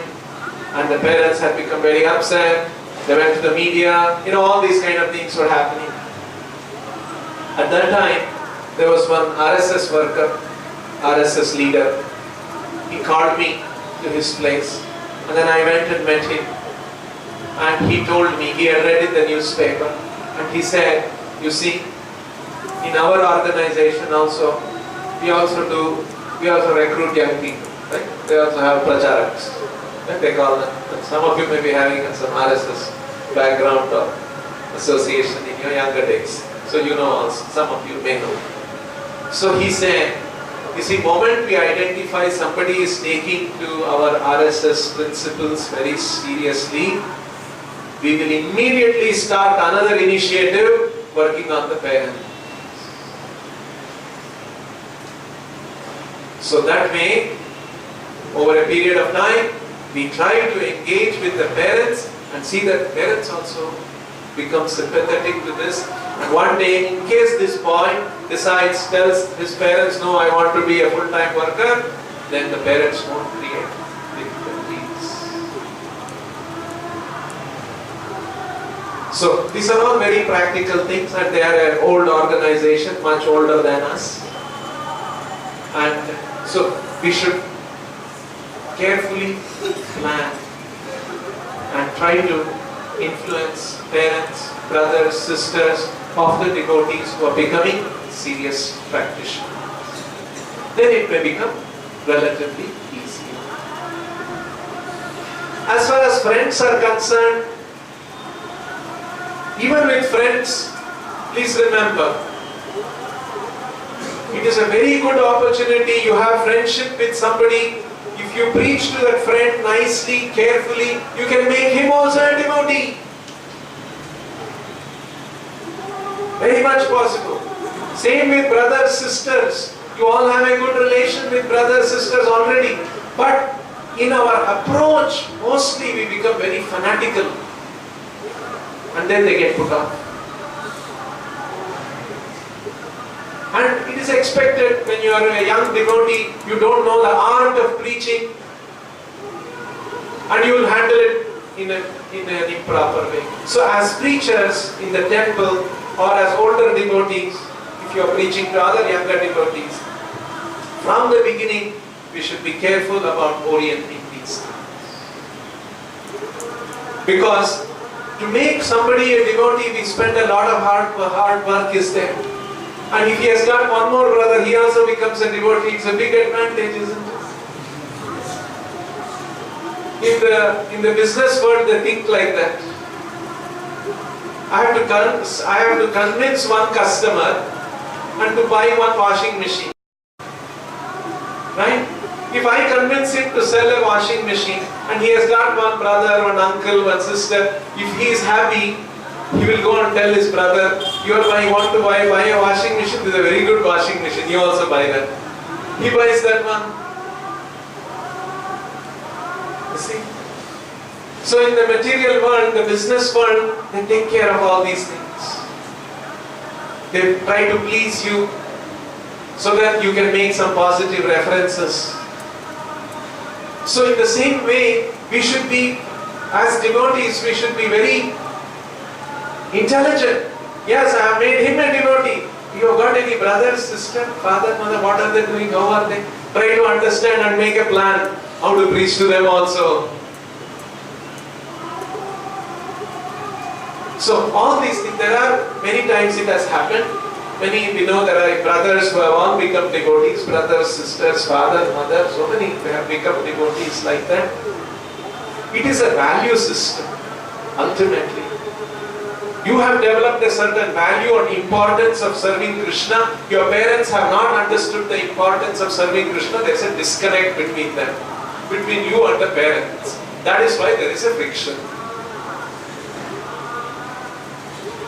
and the parents had become very upset. They went to the media, all these kind of things were happening. At that time, there was one RSS worker, RSS leader. He called me to his place, and then I went and met him. And he told me, he had read in the newspaper, and he said, you see, in our organization also, we also recruit young people, right? They also have pracharaks, like they call them. Some of you may be having some RSS background or association in your younger days. So you know also, some of you may know. So he said, you see, moment we identify somebody is taking to our RSS principles very seriously, we will immediately start another initiative working on the parent. So that way, over a period of time, we try to engage with the parents and see that parents also become sympathetic to this. And one day, in case this boy tells his parents, no, I want to be a full-time worker, then the parents won't create difficulties. So these are all very practical things, and they are an old organization, much older than us. And so we should carefully plan and try to influence parents, brothers, sisters of the devotees who are becoming serious practitioners. Then it may become relatively easier. As far as friends are concerned, even with friends, please remember, it is a very good opportunity. You have friendship with somebody. If you preach to that friend nicely, carefully, you can make him also a devotee. Very much possible. Same with brothers, sisters. You all have a good relation with brothers, sisters already. But in our approach, mostly we become very fanatical. And then they get put off. And it is expected when you are a young devotee, you don't know the art of preaching, and you will handle it in an improper way. So as preachers in the temple or as older devotees, if you are preaching to other younger devotees, from the beginning we should be careful about orienting these things. Because to make somebody a devotee, we spend a lot of hard work is there. And if he has got one more brother, he also becomes a devotee. It's a big advantage, isn't it? In the business world, they think like that. I have to convince one customer and to buy one washing machine. Right? If I convince him to sell a washing machine and he has got one brother, one uncle, one sister, if he is happy, he will go and tell his brother, want to buy a washing machine, this is a very good washing machine, you also buy that. He buys that one. You see? So in the material world, the business world, they take care of all these things. They try to please you so that you can make some positive references. So in the same way, we should be, as devotees, we should be very intelligent. Yes, I have made him a devotee. You have got any brother, sister, father, mother, what are they doing, how are they? Try to understand and make a plan how to preach to them also. So all these things, there are many times it has happened. We know there are brothers who have all become devotees, brothers, sisters, father, mother, so many have become devotees like that. It is a value system, ultimately. You have developed a certain value or importance of serving Krishna. Your parents have not understood the importance of serving Krishna. There is a disconnect between them, between you and the parents. That is why there is a friction.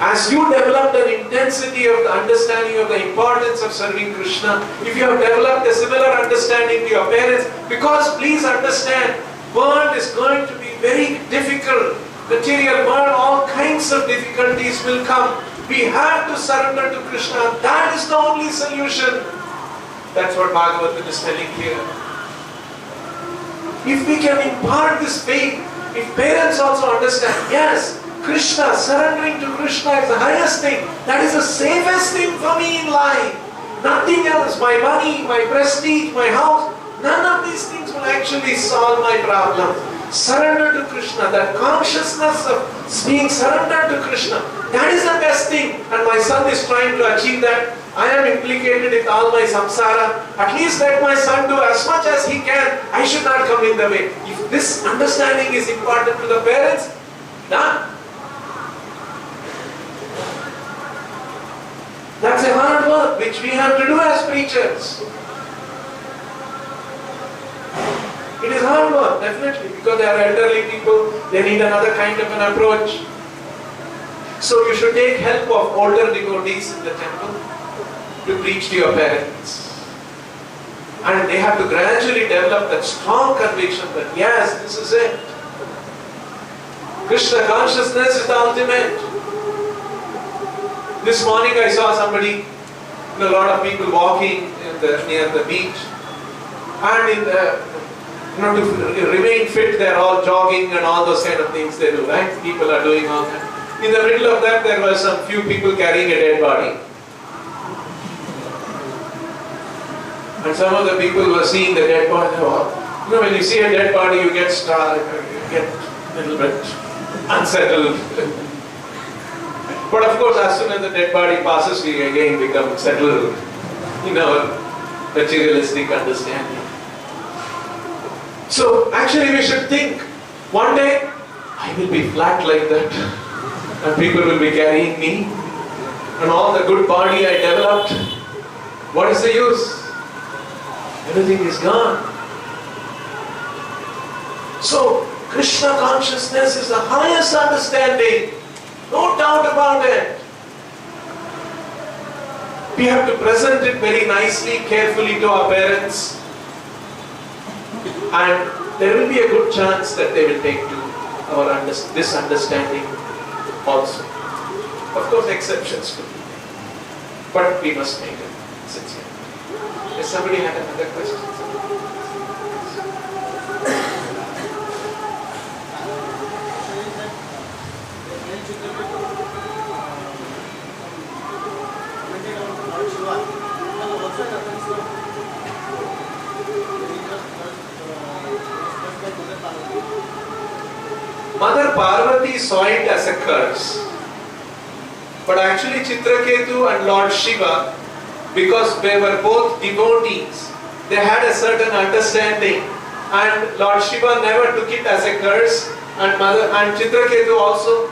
As you developed an intensity of the understanding of the importance of serving Krishna, if you have developed a similar understanding to your parents, because please understand, world is going to be very difficult. Material world, all kinds of difficulties will come. We have to surrender to Krishna. That is the only solution. That's what Bhagavatam is telling here. If we can impart this faith, if parents also understand, yes, Krishna, surrendering to Krishna is the highest thing. That is the safest thing for me in life. Nothing else, my money, my prestige, my house, none of these things will actually solve my problem. Surrender to Krishna, that consciousness of being surrendered to Krishna, that is the best thing. And my son is trying to achieve that. I am implicated with all my samsara. At least let my son do as much as he can. I should not come in the way. If this understanding is important to the parents, done. That's a hard work which we have to do as preachers. It is hard work, definitely, because they are elderly people, they need another kind of an approach. So you should take help of older devotees in the temple to preach to your parents. And they have to gradually develop that strong conviction that yes, this is it. Krishna consciousness is the ultimate. This morning I saw somebody, a lot of people walking near the beach, and to remain fit, they are all jogging and all those kind of things they do, right? People are doing all that. In the middle of that, there were some few people carrying a dead body. And some of the people were seeing the dead body. When you see a dead body, you get a little bit unsettled. But of course, as soon as the dead body passes, we again become settled in our materialistic understanding. So actually we should think, one day I will be flat like that and people will be carrying me and all the good body I developed, what is the use? Everything is gone. So Krishna consciousness is the highest understanding, no doubt about it. We have to present it very nicely, carefully to our parents. And there will be a good chance that they will take to our this understanding also. Of course, exceptions could be there. But we must make it sincere. If somebody had another question? Mother Parvati saw it as a curse. But actually Chitraketu and Lord Shiva, because they were both devotees, they had a certain understanding, and Lord Shiva never took it as a curse, and Chitraketu also,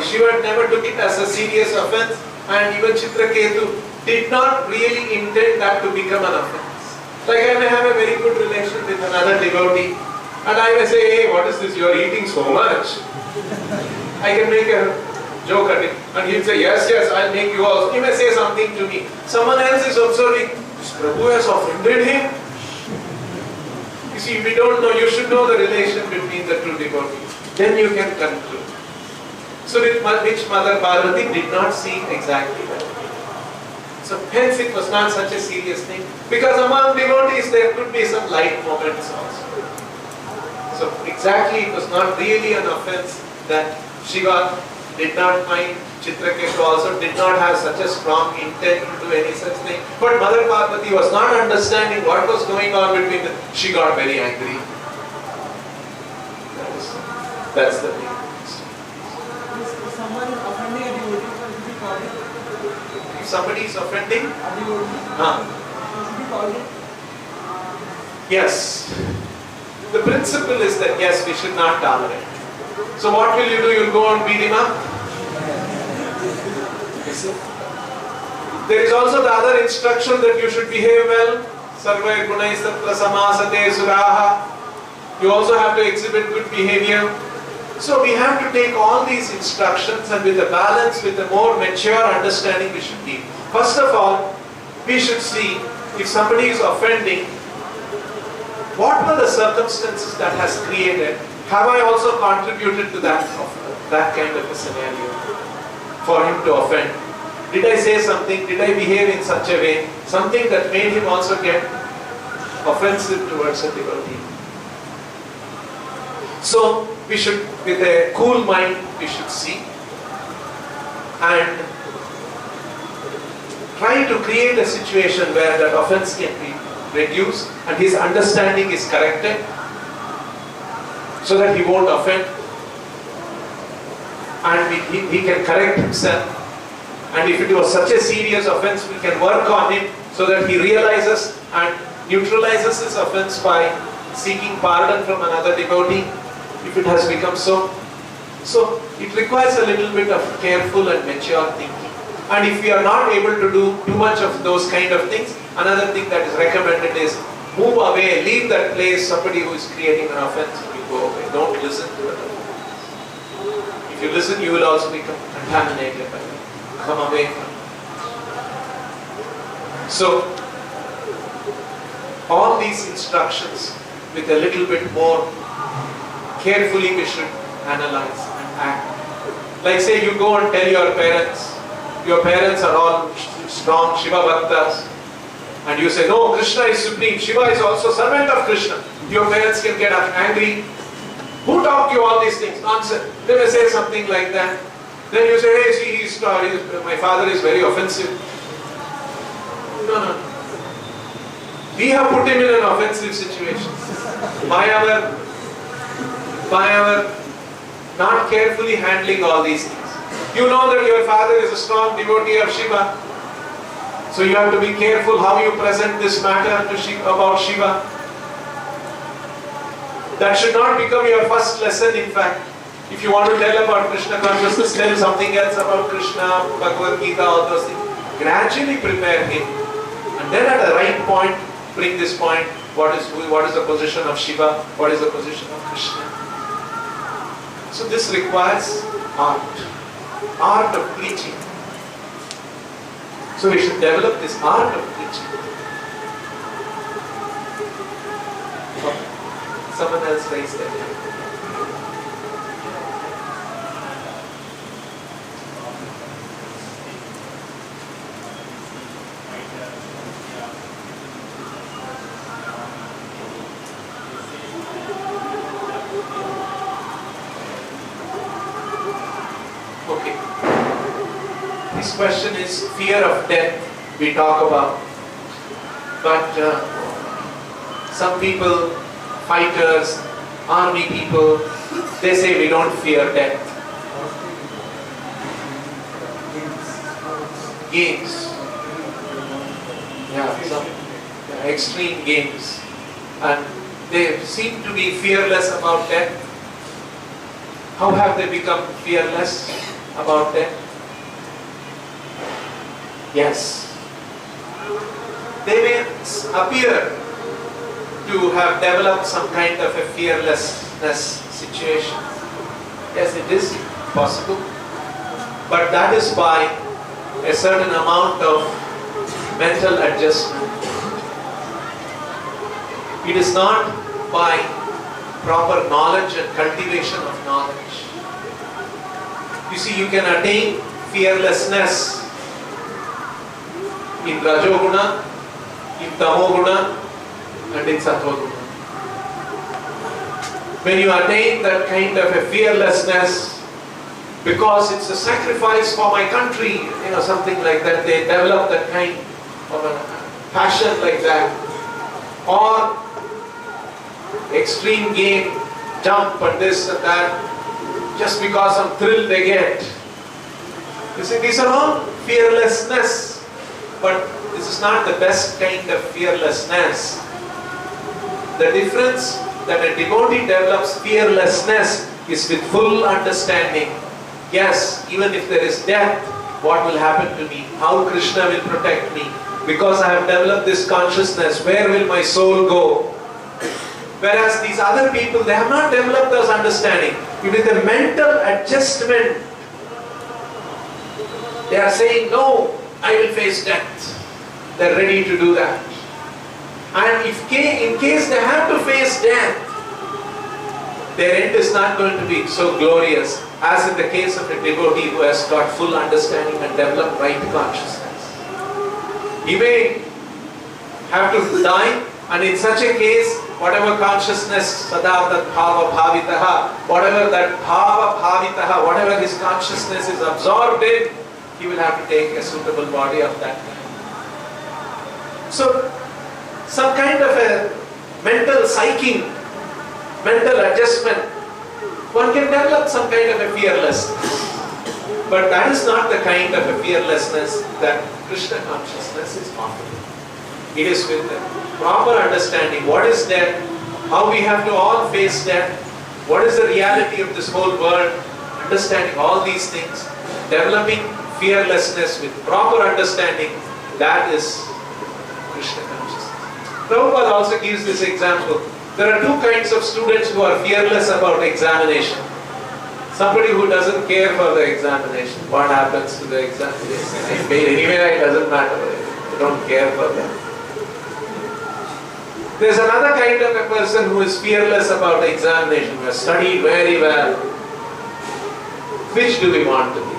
Shiva never took it as a serious offense, and even Chitraketu did not really intend that to become an offense. Like I may have a very good relation with another devotee, and I may say, hey, what is this, you are eating so much. I can make a joke at him, and he'll say, yes, I'll make you also. He may say something to me. Someone else is observing, this Prabhu has offended him. You see, we don't know, you should know the relation between the two devotees. Then you can conclude. So which Mother Parvati did not see exactly that. So hence it was not such a serious thing. Because among devotees there could be some light moments also. So exactly it was not really an offense that Shiva did not mind. Chitraketu also did not have such a strong intent to do any such thing. But Mother Parvati was not understanding what was going on between them. She got very angry. That's the thing. If somebody is offending, yes. The principle is that yes, we should not tolerate. So what will you do? You'll go and beat him up? You see? There is also the other instruction that you should behave well. Sarva gunais tatra samasate suraha. You also have to exhibit good behavior. So we have to take all these instructions and with a balance, with a more mature understanding we should give. First of all, we should see if somebody is offending, what were the circumstances that has created? Have I also contributed to that kind of a scenario for him to offend? Did I say something? Did I behave in such a way? Something that made him also get offensive towards a devotee. So we should, with a cool mind, we should see and try to create a situation where that offense can be reduced and his understanding is corrected so that he won't offend and he can correct himself. And if it was such a serious offense, we can work on it so that he realizes and neutralizes his offense by seeking pardon from another devotee if it has become so. So it requires a little bit of careful and mature thinking. And if we are not able to do too much of those kind of things, another thing that is recommended is move away, leave that place. Somebody who is creating an offense, you go away. Don't listen to it. If you listen, you will also become contaminated by it. Come away from it. So, all these instructions with a little bit more carefully we should analyze and act. Like say you go and tell your parents are all strong Shiva Bhaktas, and you say, no, Krishna is supreme, Shiva is also servant of Krishna. Your parents can get angry. Who taught you all these things? Nonsense. They may say something like that. Then you say, hey, see, my father is very offensive. No. We have put him in an offensive situation. By our not carefully handling all these things. You know that your father is a strong devotee of Shiva. So you have to be careful how you present this matter to about Shiva. That should not become your first lesson, in fact. If you want to tell about Krishna consciousness, tell something else about Krishna, Bhagavad Gita, all those things. Gradually prepare him. And then at the right point, bring this point. What is the position of Shiva? What is the position of Krishna? So this requires art. Art of preaching. So we should develop this art of preaching. Someone else raised their hand. Okay. This question is fear of death we talk about. But some people, fighters, army people, they say we don't fear death. Games. Yeah, some extreme games. And they seem to be fearless about death. How have they become fearless about death? Yes. They may appear to have developed some kind of a fearlessness situation. Yes, it is possible. But that is by a certain amount of mental adjustment. It is not by proper knowledge and cultivation of knowledge. You see, you can attain fearlessness in Rajoguna, in Tamoguna, and in Sattva-guna. When you attain that kind of a fearlessness, because it's a sacrifice for my country, something like that, they develop that kind of a passion like that. Or extreme game, jump and this and that, just because some thrill they get. You see, these are all fearlessness, but this is not the best kind of fearlessness. The difference that a devotee develops fearlessness is with full understanding. Yes, even if there is death, what will happen to me? How Krishna will protect me? Because I have developed this consciousness, where will my soul go? Whereas these other people, they have not developed this understanding. It is a mental adjustment. They are saying, no, I will face death. They are ready to do that. And in case they have to face death, their end is not going to be so glorious as in the case of a devotee who has got full understanding and developed right consciousness. He may have to die, and in such a case, whatever consciousness, sada tat bhava bhavitaha, whatever that bhava bhavitaha, whatever his consciousness is absorbed in, he will have to take a suitable body of that kind. So, some kind of a mental psyching, mental adjustment, one can develop some kind of a fearlessness. But that is not the kind of a fearlessness that Krishna consciousness is offering. It is with the proper understanding what is death, how we have to all face death, what is the reality of this whole world, understanding all these things, developing fearlessness with proper understanding, that is Krishna consciousness. Prabhupada also gives this example. There are two kinds of students who are fearless about examination. Somebody who doesn't care for the examination. What happens to the examination? Anyway, it doesn't matter. They don't care for that. There's another kind of a person who is fearless about the examination, who has studied very well. Which do we want to be?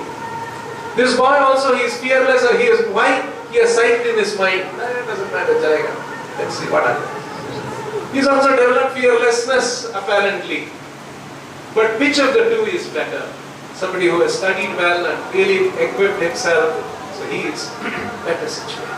This boy also, he is fearless, or he is, why? He has sight in his mind. It doesn't matter, Jayega. Let's see what happens. He's also developed fearlessness, apparently. But which of the two is better? Somebody who has studied well and really equipped himself, so he is better situated.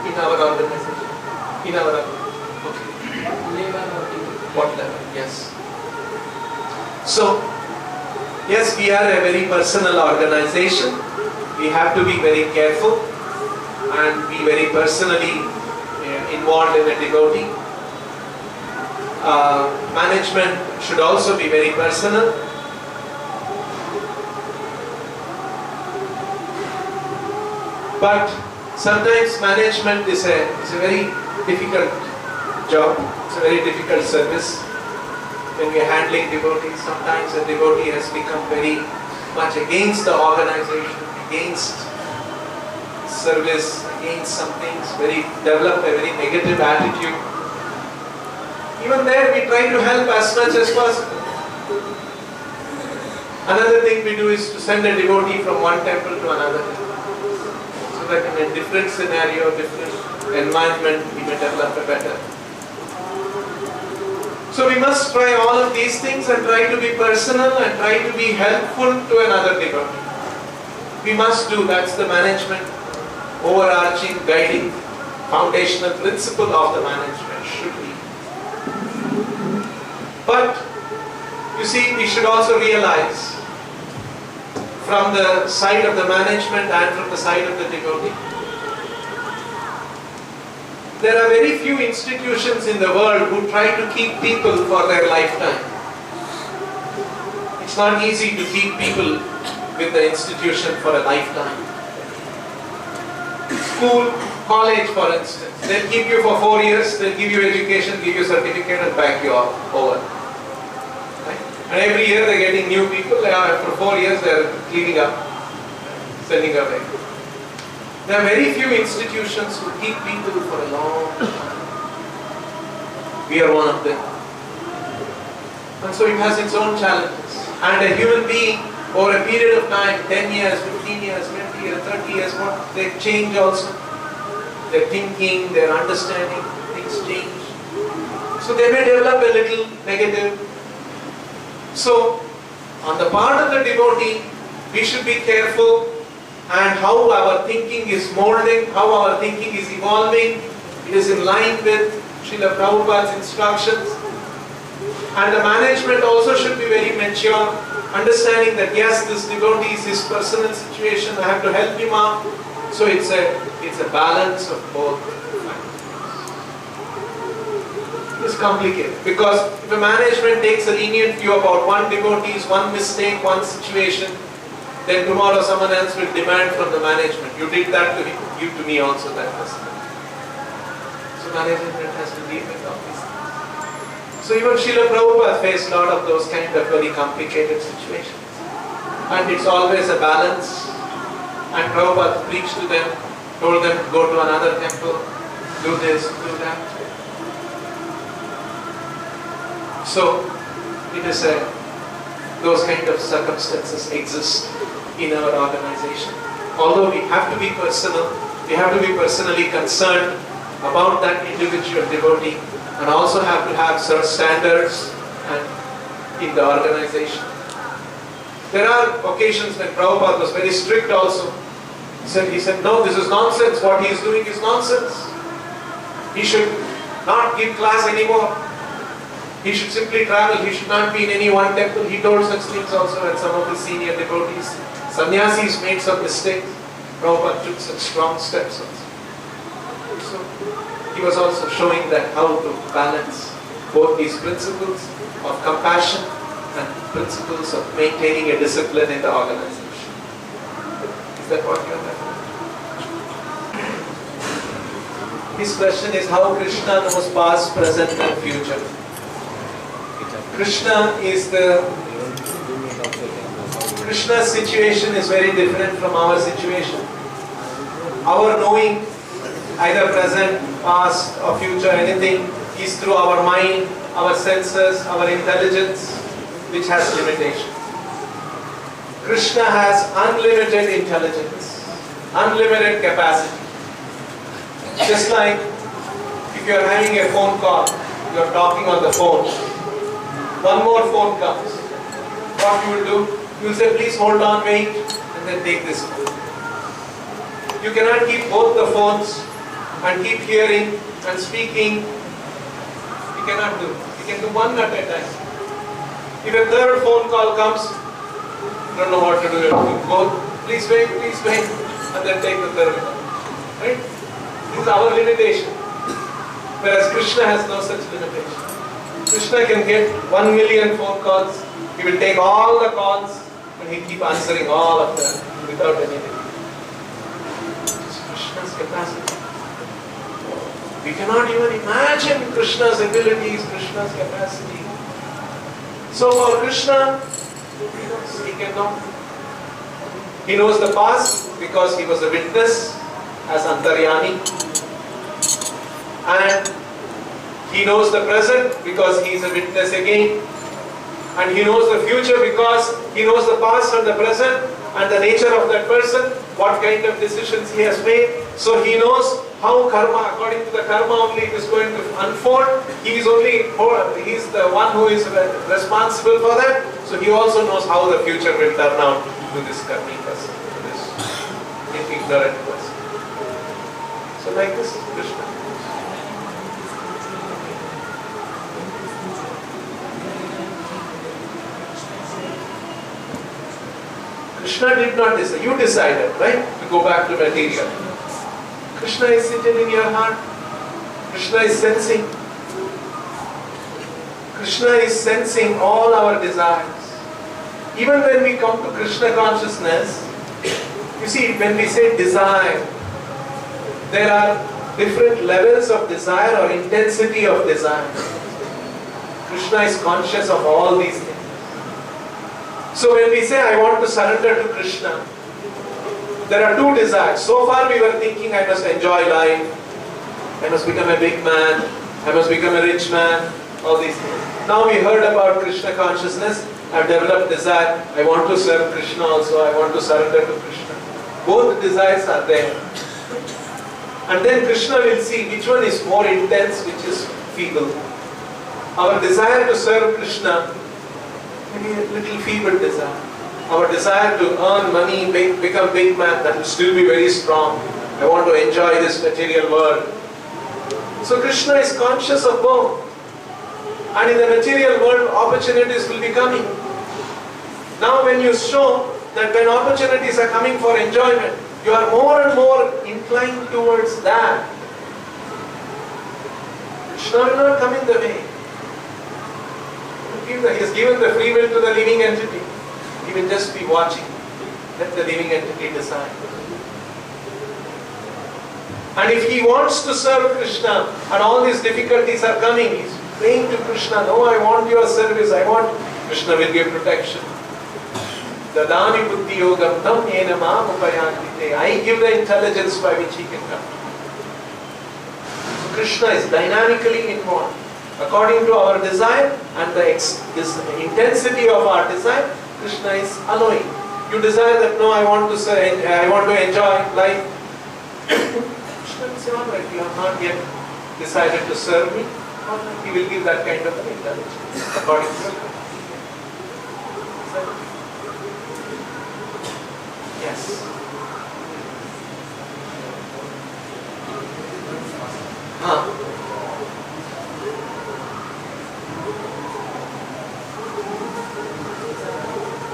In our organization. In our what level? Yes. So, yes, we are a very personal organization. We have to be very careful and be very personally involved in a devotee. Management should also be very personal. But sometimes management is a very difficult job. It's a very difficult service. When we are handling devotees, sometimes a devotee has become very much against the organization, against service, against some things, develop a very negative attitude. Even there we try to help as much as possible. Another thing we do is to send a devotee from one temple to another temple. So that in a different scenario, different environment, we may develop a better. So we must try all of these things and try to be personal and try to be helpful to another devotee. We must do, that's the management, overarching, guiding, foundational principle of the management should be. But, you see, we should also realize from the side of the management and from the side of the devotee, there are very few institutions in the world who try to keep people for their lifetime. It's not easy to keep people with the institution for a lifetime. School, college for instance, they'll keep you for 4 years, they'll give you education, give you certificate and back you off, over. Right? And every year they're getting new people, after 4 years they're cleaning up, sending away. There are very few institutions who keep people for a long time. We are one of them. And so it has its own challenges. And a human being over a period of time, 10 years, 15 years, 20 years, 30 years, they change also. Their thinking, their understanding, things change. So they may develop a little negative. So on the part of the devotee, we should be careful and how our thinking is molding, how our thinking is evolving. It is in line with Srila Prabhupada's instructions. And the management also should be very mature, understanding that yes, this devotee is his personal situation, I have to help him out. So it's a balance of both. It's complicated because if a management takes a lenient view about one devotee's one mistake, one situation, then tomorrow someone else will demand from the management, you did that to him, give to me also that person. So management has to deal with all these things. So even Srila Prabhupada faced a lot of those kind of very complicated situations. And it's always a balance. And Prabhupada preached to them, told them to go to another temple, do this, do that. So it is those kind of circumstances exist in our organization. Although we have to be personal, we have to be personally concerned about that individual devotee and also have to have certain standards in the organization. There are occasions when Prabhupada was very strict also. He said, no, this is nonsense. What he is doing is nonsense. He should not give class anymore. He should simply travel. He should not be in any one temple. He told such things also when some of the senior devotees. Sannyasis made some mistakes. Prabhupada took such strong steps also. So he was also showing that how to balance both these principles of compassion and principles of maintaining a discipline in the organization. Is that what you are saying? His question is how Krishna knows past, present and future. Krishna's situation is very different from our situation. Our knowing, either present, past or future, anything, is through our mind, our senses, our intelligence, which has limitation. Krishna has unlimited intelligence, unlimited capacity. Just like if you are having a phone call, you are talking on the phone, one more phone comes. What you will do? You will say, please hold on, wait, and then take this phone. You cannot keep both the phones and keep hearing and speaking. You cannot do. You can do one at a time. If a third phone call comes, you don't know what to do. You go, please wait, and then take the third one. Right? This is our limitation. Whereas Krishna has no such limitation. Krishna can get 1 million phone calls. He will take all the calls and he keep answering all of them without any limit. It's Krishna's capacity. We cannot even imagine Krishna's abilities, Krishna's capacity. So for Krishna, he can know. He knows the past because he was a witness as Antaryami. And he knows the present because he is a witness again. And he knows the future because he knows the past and the present and the nature of that person, what kind of decisions he has made. So he knows how karma, according to the karma only, it is going to unfold. He is the one who is responsible for that. So he also knows how the future will turn out to this karmi person, to this ignorant person. So like this is Krishna. Krishna did not decide. You decided, right? To go back to material. Krishna is sitting in your heart. Krishna is sensing. Krishna is sensing all our desires. Even when we come to Krishna consciousness, you see, when we say desire, there are different levels of desire or intensity of desire. Krishna is conscious of all these things. So when we say, I want to surrender to Krishna, there are two desires. So far we were thinking, I must enjoy life, I must become a big man, I must become a rich man, all these things. Now we heard about Krishna consciousness, I've developed desire, I want to serve Krishna also, I want to surrender to Krishna. Both desires are there. And then Krishna will see which one is more intense, which is feeble. Our desire to serve Krishna, maybe a little feeble desire. Our desire to earn money, become big man, that will still be very strong. I want to enjoy this material world. So Krishna is conscious of both. And in the material world, opportunities will be coming. Now when you show that when opportunities are coming for enjoyment, you are more and more inclined towards that. Krishna will not come in the way. He has given the free will to the living entity. He will just be watching. Let the living entity decide. And if he wants to serve Krishna and all these difficulties are coming, he's praying to Krishna, no, I want your service, Krishna will give protection. Dadami buddhi yogam tam yena maam upayantite. I give the intelligence by which he can come. So Krishna is dynamically involved. According to our desire and the intensity of our desire, Krishna is allowing. You desire that, no, I want to enjoy life. Krishna will say, alright, you have not yet decided to serve me. Alright, he will give that kind of an intelligence according to the yes.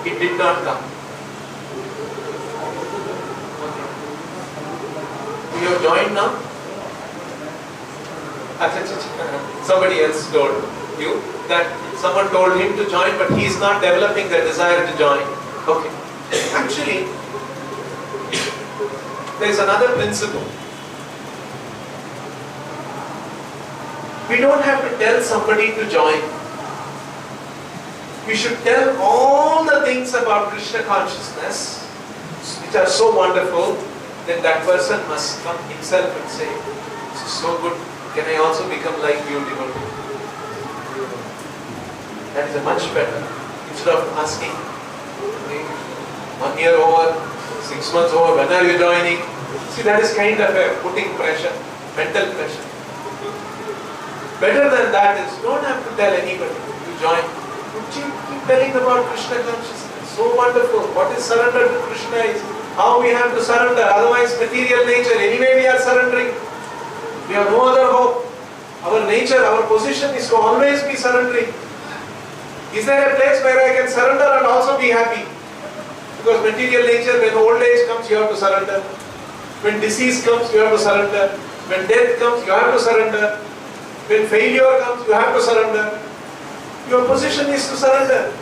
It did not come. Okay. You have joined now? Somebody else told you that someone told him to join, but he is not developing the desire to join. Okay. Actually, there is another principle. We don't have to tell somebody to join. We should tell all the things about Krishna consciousness which are so wonderful, then that person must come himself and say, this is so good, can I also become like you, devotee? That is a much better. Instead of asking, 1 year over, 6 months over, when are you joining? See, that is kind of a putting pressure, mental pressure. Better than that is, don't have to tell anybody to join. Keep telling about Krishna consciousness. So wonderful. What is surrender to Krishna is how we have to surrender. Otherwise, material nature, anyway we are surrendering. We have no other hope. Our nature, our position is to always be surrendering. Is there a place where I can surrender and also be happy? Because material nature, when old age comes, you have to surrender. When disease comes, you have to surrender. When death comes, you have to surrender. When failure comes, you have to surrender. Your position is to surrender.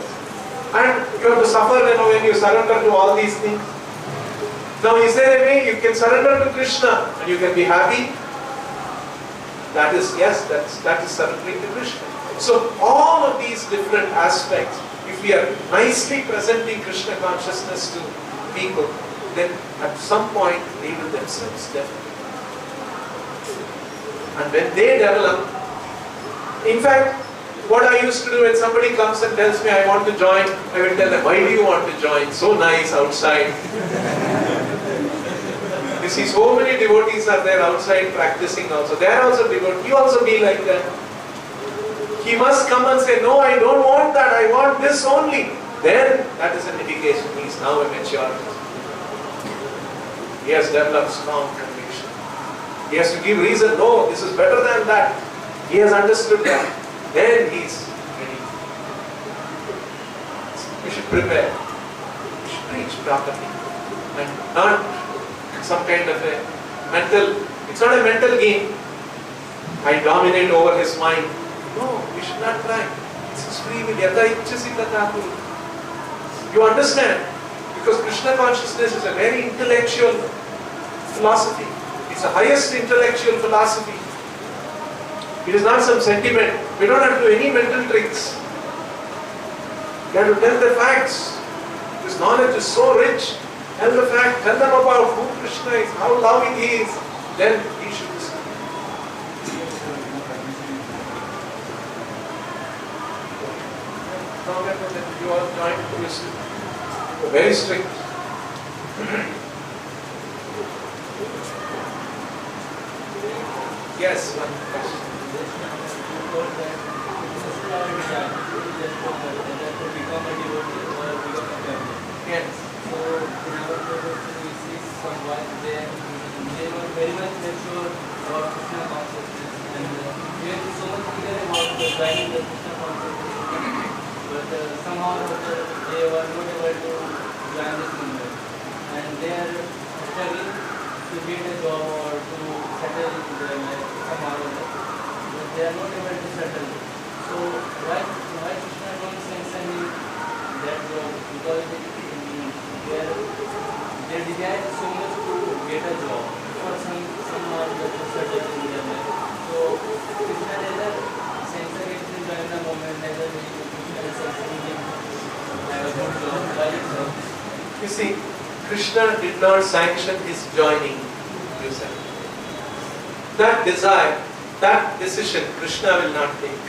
And you have to suffer when you surrender to all these things. Now, is there a way you can surrender to Krishna and you can be happy? That is, yes, that is surrendering to Krishna. So, all of these different aspects, if we are nicely presenting Krishna consciousness to people, then at some point they will themselves develop. And when they develop, in fact, what I used to do when somebody comes and tells me I want to join, I will tell them, why do you want to join? So nice outside. You see, so many devotees are there outside practicing also. They are also devotees. You also be like that. He must come and say, no, I don't want that. I want this only. Then that is an indication he is now a mature. He has developed strong conviction. He has to give reason, no, this is better than that. He has understood that. Then he is ready. We should prepare. We should preach properly. And not some kind of a mental, it's not a mental game. I dominate over his mind. No, we should not try. It's his free will. You understand? Because Krishna consciousness is a very intellectual philosophy. It's the highest intellectual philosophy. It is not some sentiment. We don't have to do any mental tricks. We have to tell the facts. This knowledge is so rich. Tell the fact, tell them about who Krishna is, how loving he is. Then he should listen. Prabhupada that you all joined Krishna. Very strict. Yes, one question. Yes. So in our tradition we see someone they were very much mature about Krishna consciousness and we have so much clear about the joining the Krishna consciousness, but somehow or other they were not able to join this movement and they are struggling to get a job or to settle in their life somehow or other, but they are not able to settle. So why Krishna don't sanction that job? Because they desire so much to get a job or someone that to settle in their life. So Krishna neither censoring to join the movement, neither Krishna censoring him have a good job by itself. You see, Krishna did not sanction his joining, you said. That desire, that decision, Krishna will not take.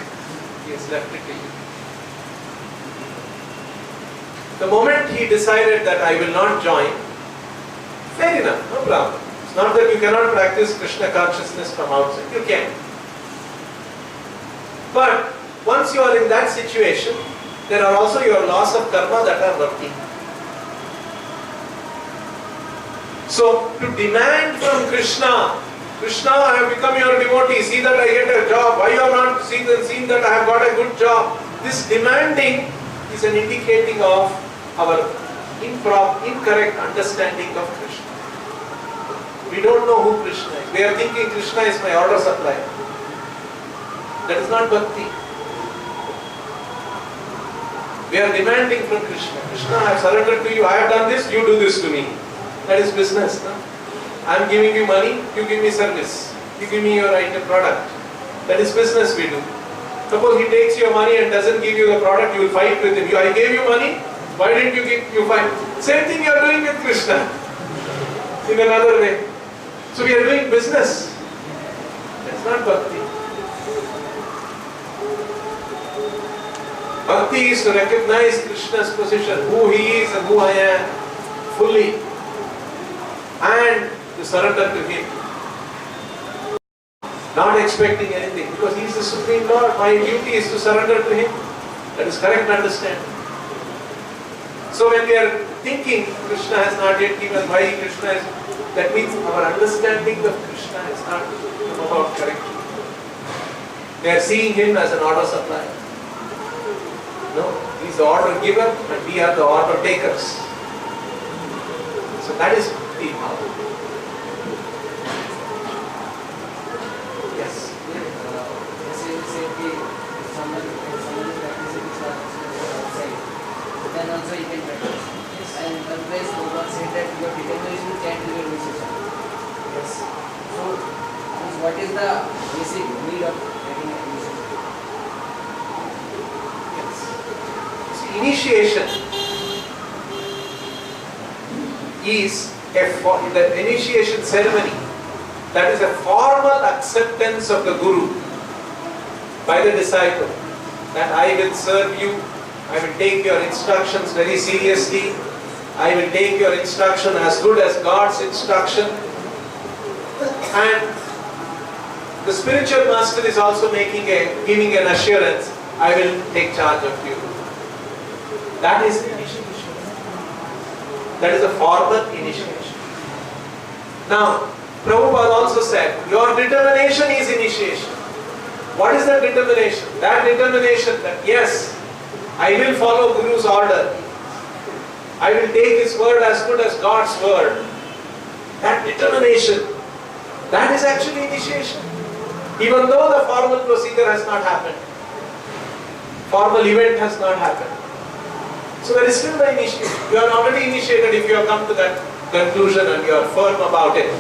He has left it to you. The moment he decided that I will not join, fair enough, no problem. It's not that you cannot practice Krishna consciousness from outside. You can. But once you are in that situation, there are also your laws of karma that are working. So, to demand from Krishna, Krishna, I have become your devotee, see that I get a job, why you have not seen that I have got a good job? This demanding is an indicating of our incorrect understanding of Krishna. We don't know who Krishna is. We are thinking Krishna is my order supply. That is not bhakti. We are demanding from Krishna. Krishna, I have surrendered to you. I have done this, you do this to me. That is business. No? I am giving you money, you give me service. You give me your item product. That is business we do. Suppose he takes your money and doesn't give you the product, you will fight with him. I gave you money, why didn't you give, you fight? Same thing you are doing with Krishna. In another way. So we are doing business. That's not bhakti. Bhakti is to recognize Krishna's position, who he is and who I am, fully. And to surrender to him. Not expecting anything, because he is the Supreme Lord. My duty is to surrender to him. That is correct understanding. So when we are thinking Krishna has not yet given, why Krishna is, that means our understanding of Krishna is not come about correctly. We are seeing him as an order supplier. No, he is the order giver and we are the order takers. So that is the power. Yes. Someone is practicing outside, then also you can practice. Yes. And otherwise, no one said that your determination can't give you initiation. Yes. So, what is the basic need of getting initiation? Yes. See, initiation is the initiation ceremony. That is a formal acceptance of the Guru by the disciple. That I will serve you, I will take your instructions very seriously, I will take your instruction as good as God's instruction. And the spiritual master is also giving an assurance, I will take charge of you. That is initiation. That is a formal initiation. Now, Prabhupada also said, your determination is initiation. What is that determination? That determination that yes, I will follow Guru's order. I will take his word as good as God's word. That determination, that is actually initiation. Even though the formal procedure has not happened. Formal event has not happened. So there is still the initiation. You are already initiated if you have come to that conclusion and you are firm about it.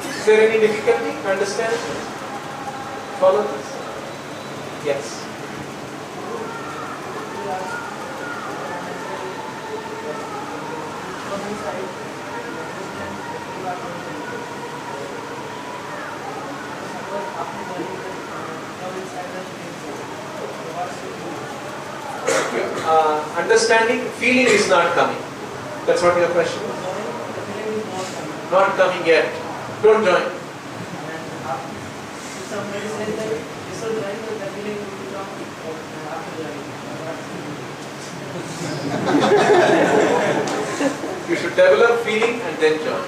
Is there any difficulty? Understand? Follow this? Yes. understanding, feeling is not coming. That's what your question was. Not coming yet. Don't join. Somebody said that this will join, but the feeling will come after joining. You should develop feeling and then join.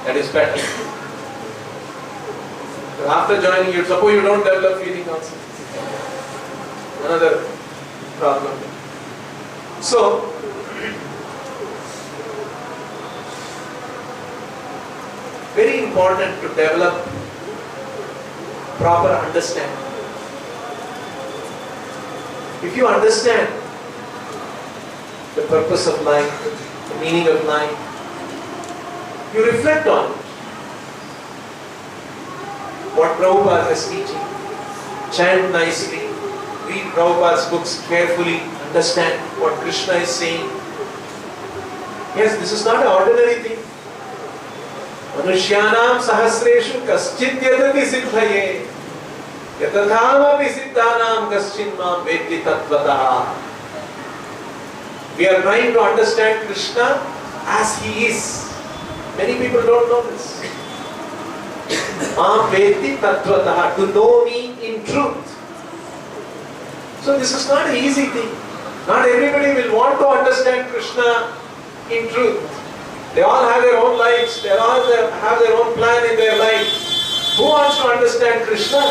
That is better. So after joining, you suppose you don't develop feeling also. Another problem. So, very important to develop proper understanding. If you understand the purpose of life, the meaning of life, you reflect on it. What Prabhupada is teaching. Chant nicely, read Prabhupada's books carefully, understand what Krishna is saying. Yes, this is not an ordinary thing. Manushyanam sahasreshu kaschid yadati siddhaye yatathamapi siddhanam kaschin mam veddi tattvataha. We are trying to understand Krishna as He is. Many people don't know this. Mam veddi tattvataha, to know me in truth. So this is not an easy thing. Not everybody will want to understand Krishna in truth. They all have their own lives. They all have their own plan in their life. Who wants to understand Krishna?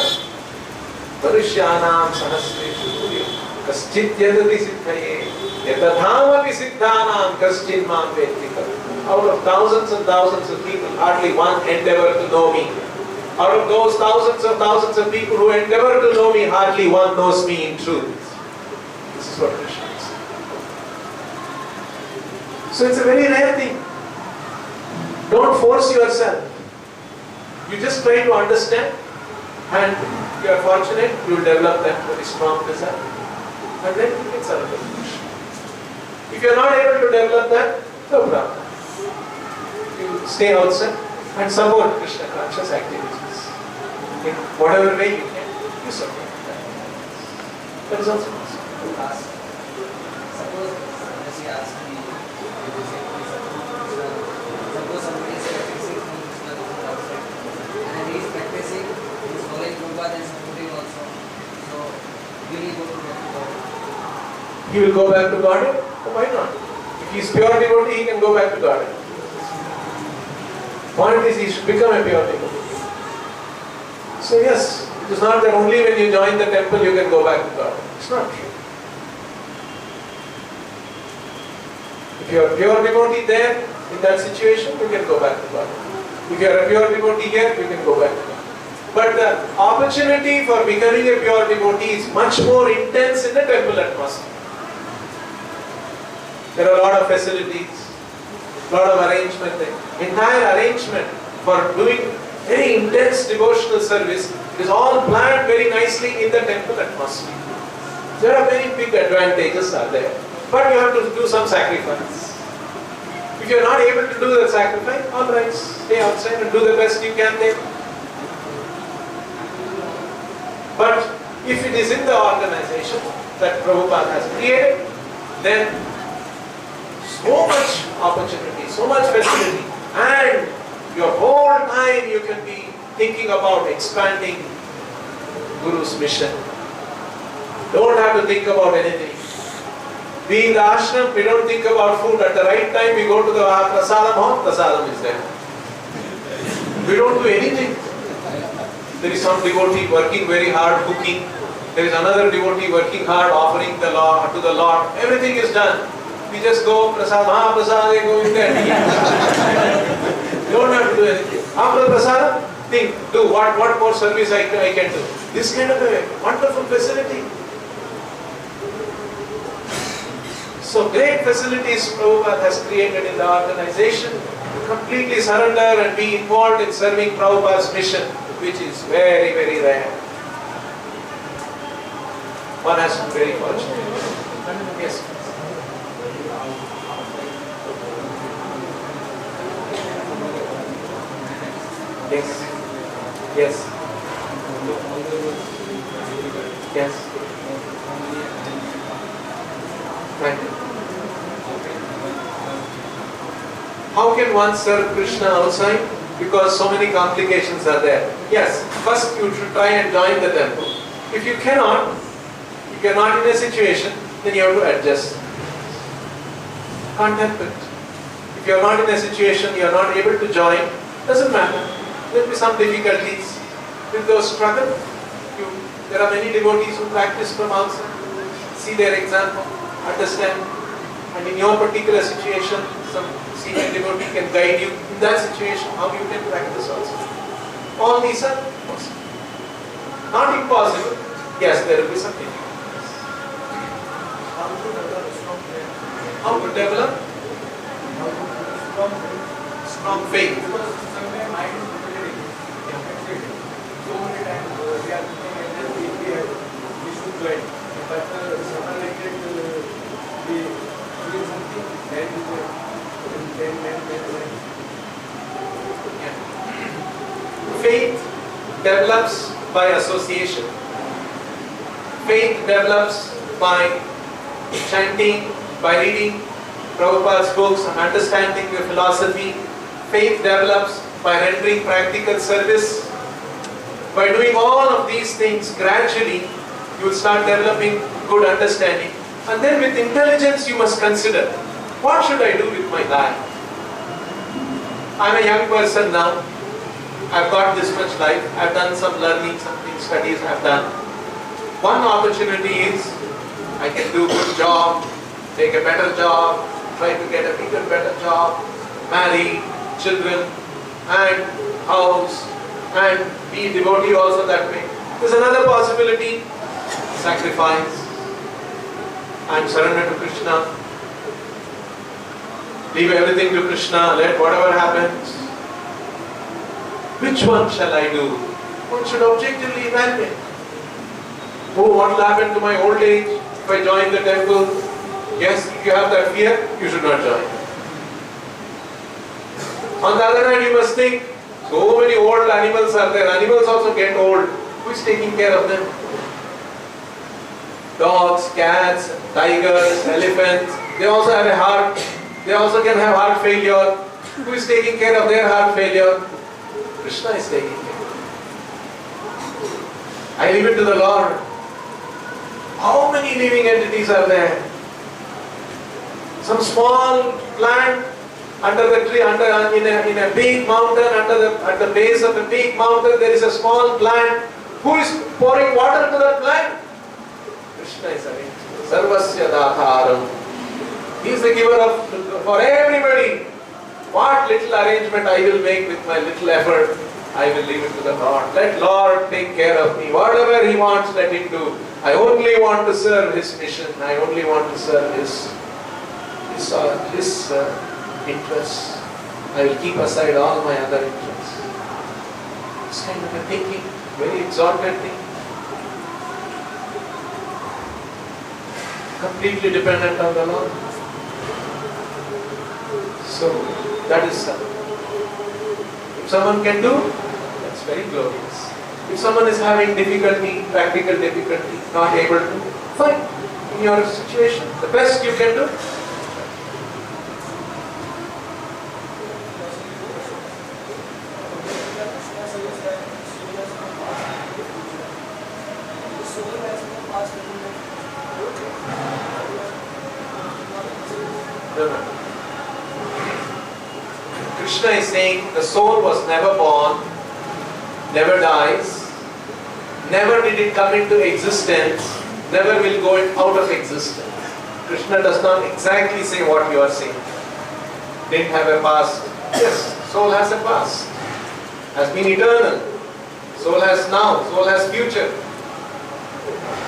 Parishyanam sahasreshu kaschit yadati siddhaye yatathamapi siddhanam kaschin mam veddi. Out of thousands and thousands of people, hardly one endeavor to know me. Out of those thousands of people who endeavor to know me, hardly one knows me in truth. This is what Krishna is saying. So it's a very rare thing. Don't force yourself. You just try to understand, and you are fortunate, you will develop that very strong desire. And then you can serve Krishna. If you are not able to develop that, no problem. You stay outside and support Krishna conscious activities. In whatever way you can, you support that. That is also possible. Suppose, as he asked me, suppose somebody is practicing Krishna outside, and he is practicing, he is following Prabhupada and supporting also. So, will he go to God? He will go back to God? Oh, why not? If he is pure devotee, he can go back to God. Point is, he should become a pure devotee. So yes, it is not that only when you join the temple you can go back to God. It's not true. If you are a pure devotee there, in that situation, you can go back to God. If you are a pure devotee here, you can go back to God. But the opportunity for becoming a pure devotee is much more intense in the temple atmosphere. There are a lot of facilities, a lot of arrangement there. Entire arrangement for doing very intense devotional service is all planned very nicely in the temple atmosphere. There are very big advantages are there. But you have to do some sacrifice. If you are not able to do that sacrifice, alright, stay outside and do the best you can there. But if it is in the organization that Prabhupada has created, then so much opportunity, so much facility, and your whole time you can be thinking about expanding Guru's mission. Don't have to think about anything. We in the ashram, we don't think about food. At the right time, we go to the prasadam hall, prasadam is there. We don't do anything. There is some devotee working very hard, cooking. There is another devotee working hard, offering the Lord to the Lord. Everything is done. We just go, prasadam, prasadam, go in there. You don't have to do anything. After prasadam, think, do what more service I can do. This kind of a wonderful facility. So great facilities Prabhupada has created in the organization to completely surrender and be involved in serving Prabhupada's mission, which is very, very rare. One has to be very fortunate. Yes. Yes. Yes. Yes. How can one serve Krishna outside? Because so many complications are there. Yes, first you should try and join the temple. If you cannot, if you are not in a situation, then you have to adjust. Can't help it. If you are not in a situation, you are not able to join, doesn't matter. There will be some difficulties. With those struggle, there are many devotees who practice from outside. See their example, understand. And in your particular situation, some senior devotee can guide you in that situation, how you can practice also. All these are possible. Not impossible. Yes, there will be some difficulties. How to develop strong faith. Because sometimes mind is repetitive. So many times we are thinking and then we should join. But someone like that, we doing something, then. Faith develops by association. Faith develops by chanting, by reading Prabhupada's books and understanding the philosophy. Faith develops by rendering practical service. By doing all of these things gradually, you will start developing good understanding. And then with intelligence you must consider, what should I do with my life? I am a young person now. I have got this much life. I have done some learning, something studies I have done. One opportunity is I can do a good job, take a better job, try to get a bigger, better job, marry, children, and house, and be devotee also that way. There's another possibility, sacrifice, and surrender to Krishna. Leave everything to Krishna, let whatever happens. Which one shall I do? One should objectively evaluate. Oh, what will happen to my old age if I join the temple? Yes, if you have that fear, you should not join. On the other hand, you must think, so many old animals are there. Animals also get old. Who is taking care of them? Dogs, cats, tigers, elephants, they also have a heart. They also can have heart failure. Who is taking care of their heart failure? Krishna is taking care. I leave it to the Lord. How many living entities are there? Some small plant under the tree, in a big mountain, at the base of a big mountain, there is a small plant. Who is pouring water to that plant? Krishna is arranging. Sarvasya Datharam. He is the giver for everybody. What little arrangement I will make with my little effort, I will leave it to the Lord. Let Lord take care of me. Whatever He wants, let Him do. I only want to serve His mission. I only want to serve His interests. I will keep aside all my other interests. It's kind of a thinking, very exalted thing. Completely dependent on the Lord. So, that is if someone can do, that's very glorious. If someone is having difficulty, practical difficulty, not able to, fine. In your situation, the best you can do. Krishna is saying the soul was never born, never dies, never did it come into existence, never will go out of existence. Krishna does not exactly say what you are saying. Didn't have a past. Yes, soul has a past. Has been eternal. Soul has now, soul has future.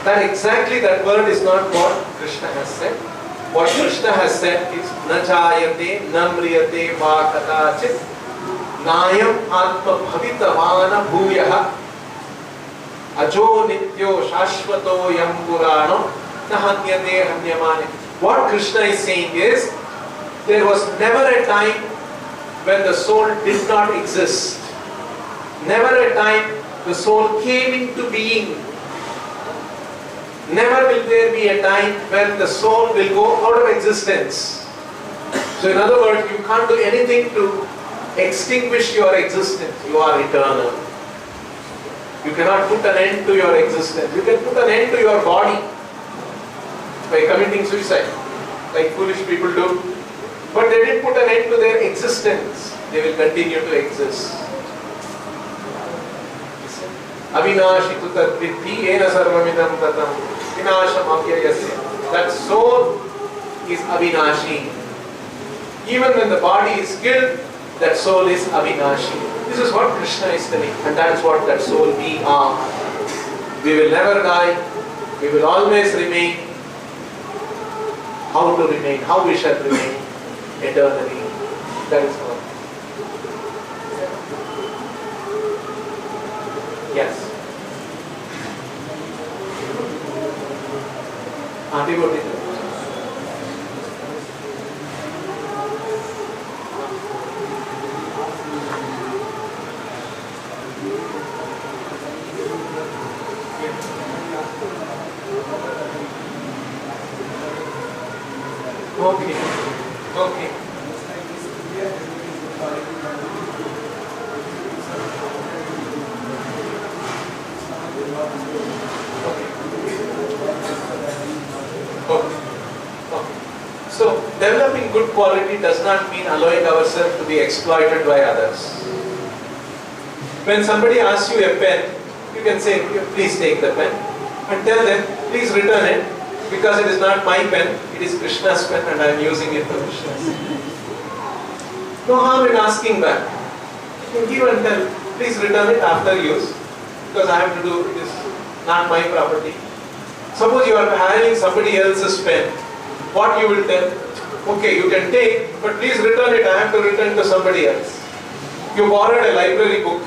That word is not what Krishna has said. What Krishna has said is na chayate, na mriyate, va katachit, nayam atma bhavitavana bhuyaha, ajo nityo shashvato yam purano, na hanyate hanyamane. What Krishna is saying is, there was never a time when the soul did not exist. Never a time the soul came into being. Never will there be a time when the soul will go out of existence. So in other words, you can't do anything to extinguish your existence. You are eternal. You cannot put an end to your existence. You can put an end to your body by committing suicide, like foolish people do. But they didn't put an end to their existence. They will continue to exist. Avinashi tu tadviddhi ena sarvamidam tatam vinasham avyayasya. That soul is avinashi. Even when the body is killed, that soul is avinashi. This is what Krishna is telling, and that's what that soul we are. We will never die. We will always remain. How to remain? How we shall remain eternally. That is all. Yes. Devotee. Okay. Okay. So, developing good quality does not mean allowing ourselves to be exploited by others. When somebody asks you a pen, you can say, please take the pen, and tell them, please return it, because it is not my pen, it is Krishna's pen and I am using it for Krishna's. No harm in asking back. You can give and tell, please return it after use, because I have to do, it is not my property. Suppose you are having somebody else's pen, what you will tell? Okay, you can take, but please return it, I have to return to somebody else. You borrowed a library book.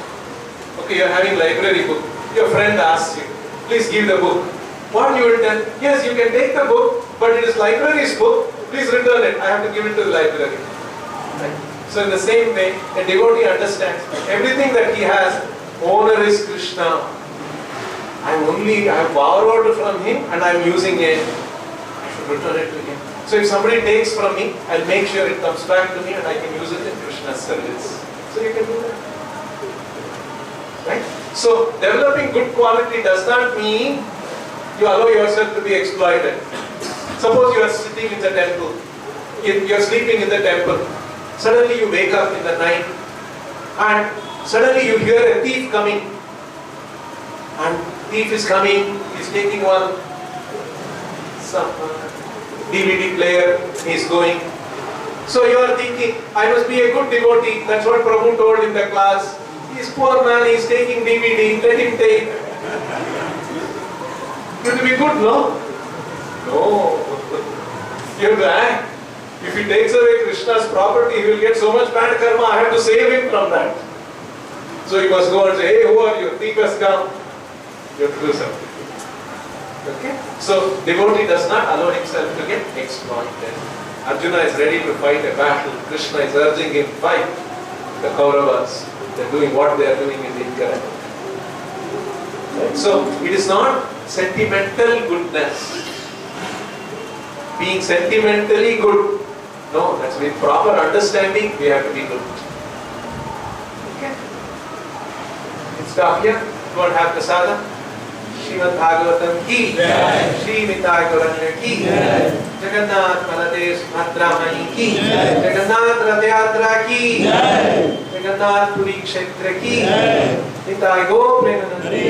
Okay, you are having library book. Your friend asks you, please give the book. What you will tell? Yes, you can take the book, but it is library's book. Please return it. I have to give it to the library. Right? So in the same way, a devotee understands everything that he has, owner is Krishna. I have borrowed from him and I am using it. I should return it to him. So if somebody takes from me, I'll make sure it comes back to me and I can use it in Krishna's service. So you can do that. Right? So developing good quality does not mean you allow yourself to be exploited. Suppose you are sitting in the temple, you are sleeping in the temple. Suddenly you wake up in the night and suddenly you hear a thief coming. And thief is coming, he is taking some DVD player, he is going. So you are thinking, I must be a good devotee. That's what Prabhu told in the class. He is poor man, he is taking DVD, let him take. You have to be good, no? No. You have to act. If he takes away Krishna's property, he will get so much bad karma, I have to save him from that. So you must go and say, hey, who are you? Thief has come. You have to do something. Okay? So, devotee does not allow himself to get exploited. Arjuna is ready to fight a battle. Krishna is urging him to fight. The Kauravas, they are doing what they are doing is incorrect. Right? So, it is not sentimental goodness. Being sentimentally good. No, that's with proper understanding, we have to be good. Okay? Let's stop here. Go and have prasada. Srimad Bhagavatam ki, Shri Nitai Gauranya ki, Jagannath Malade Subhadramani ki, Jagannath Rathayatra ki, Jagannath Puri Kshetra ki, Nitai Go Premanande.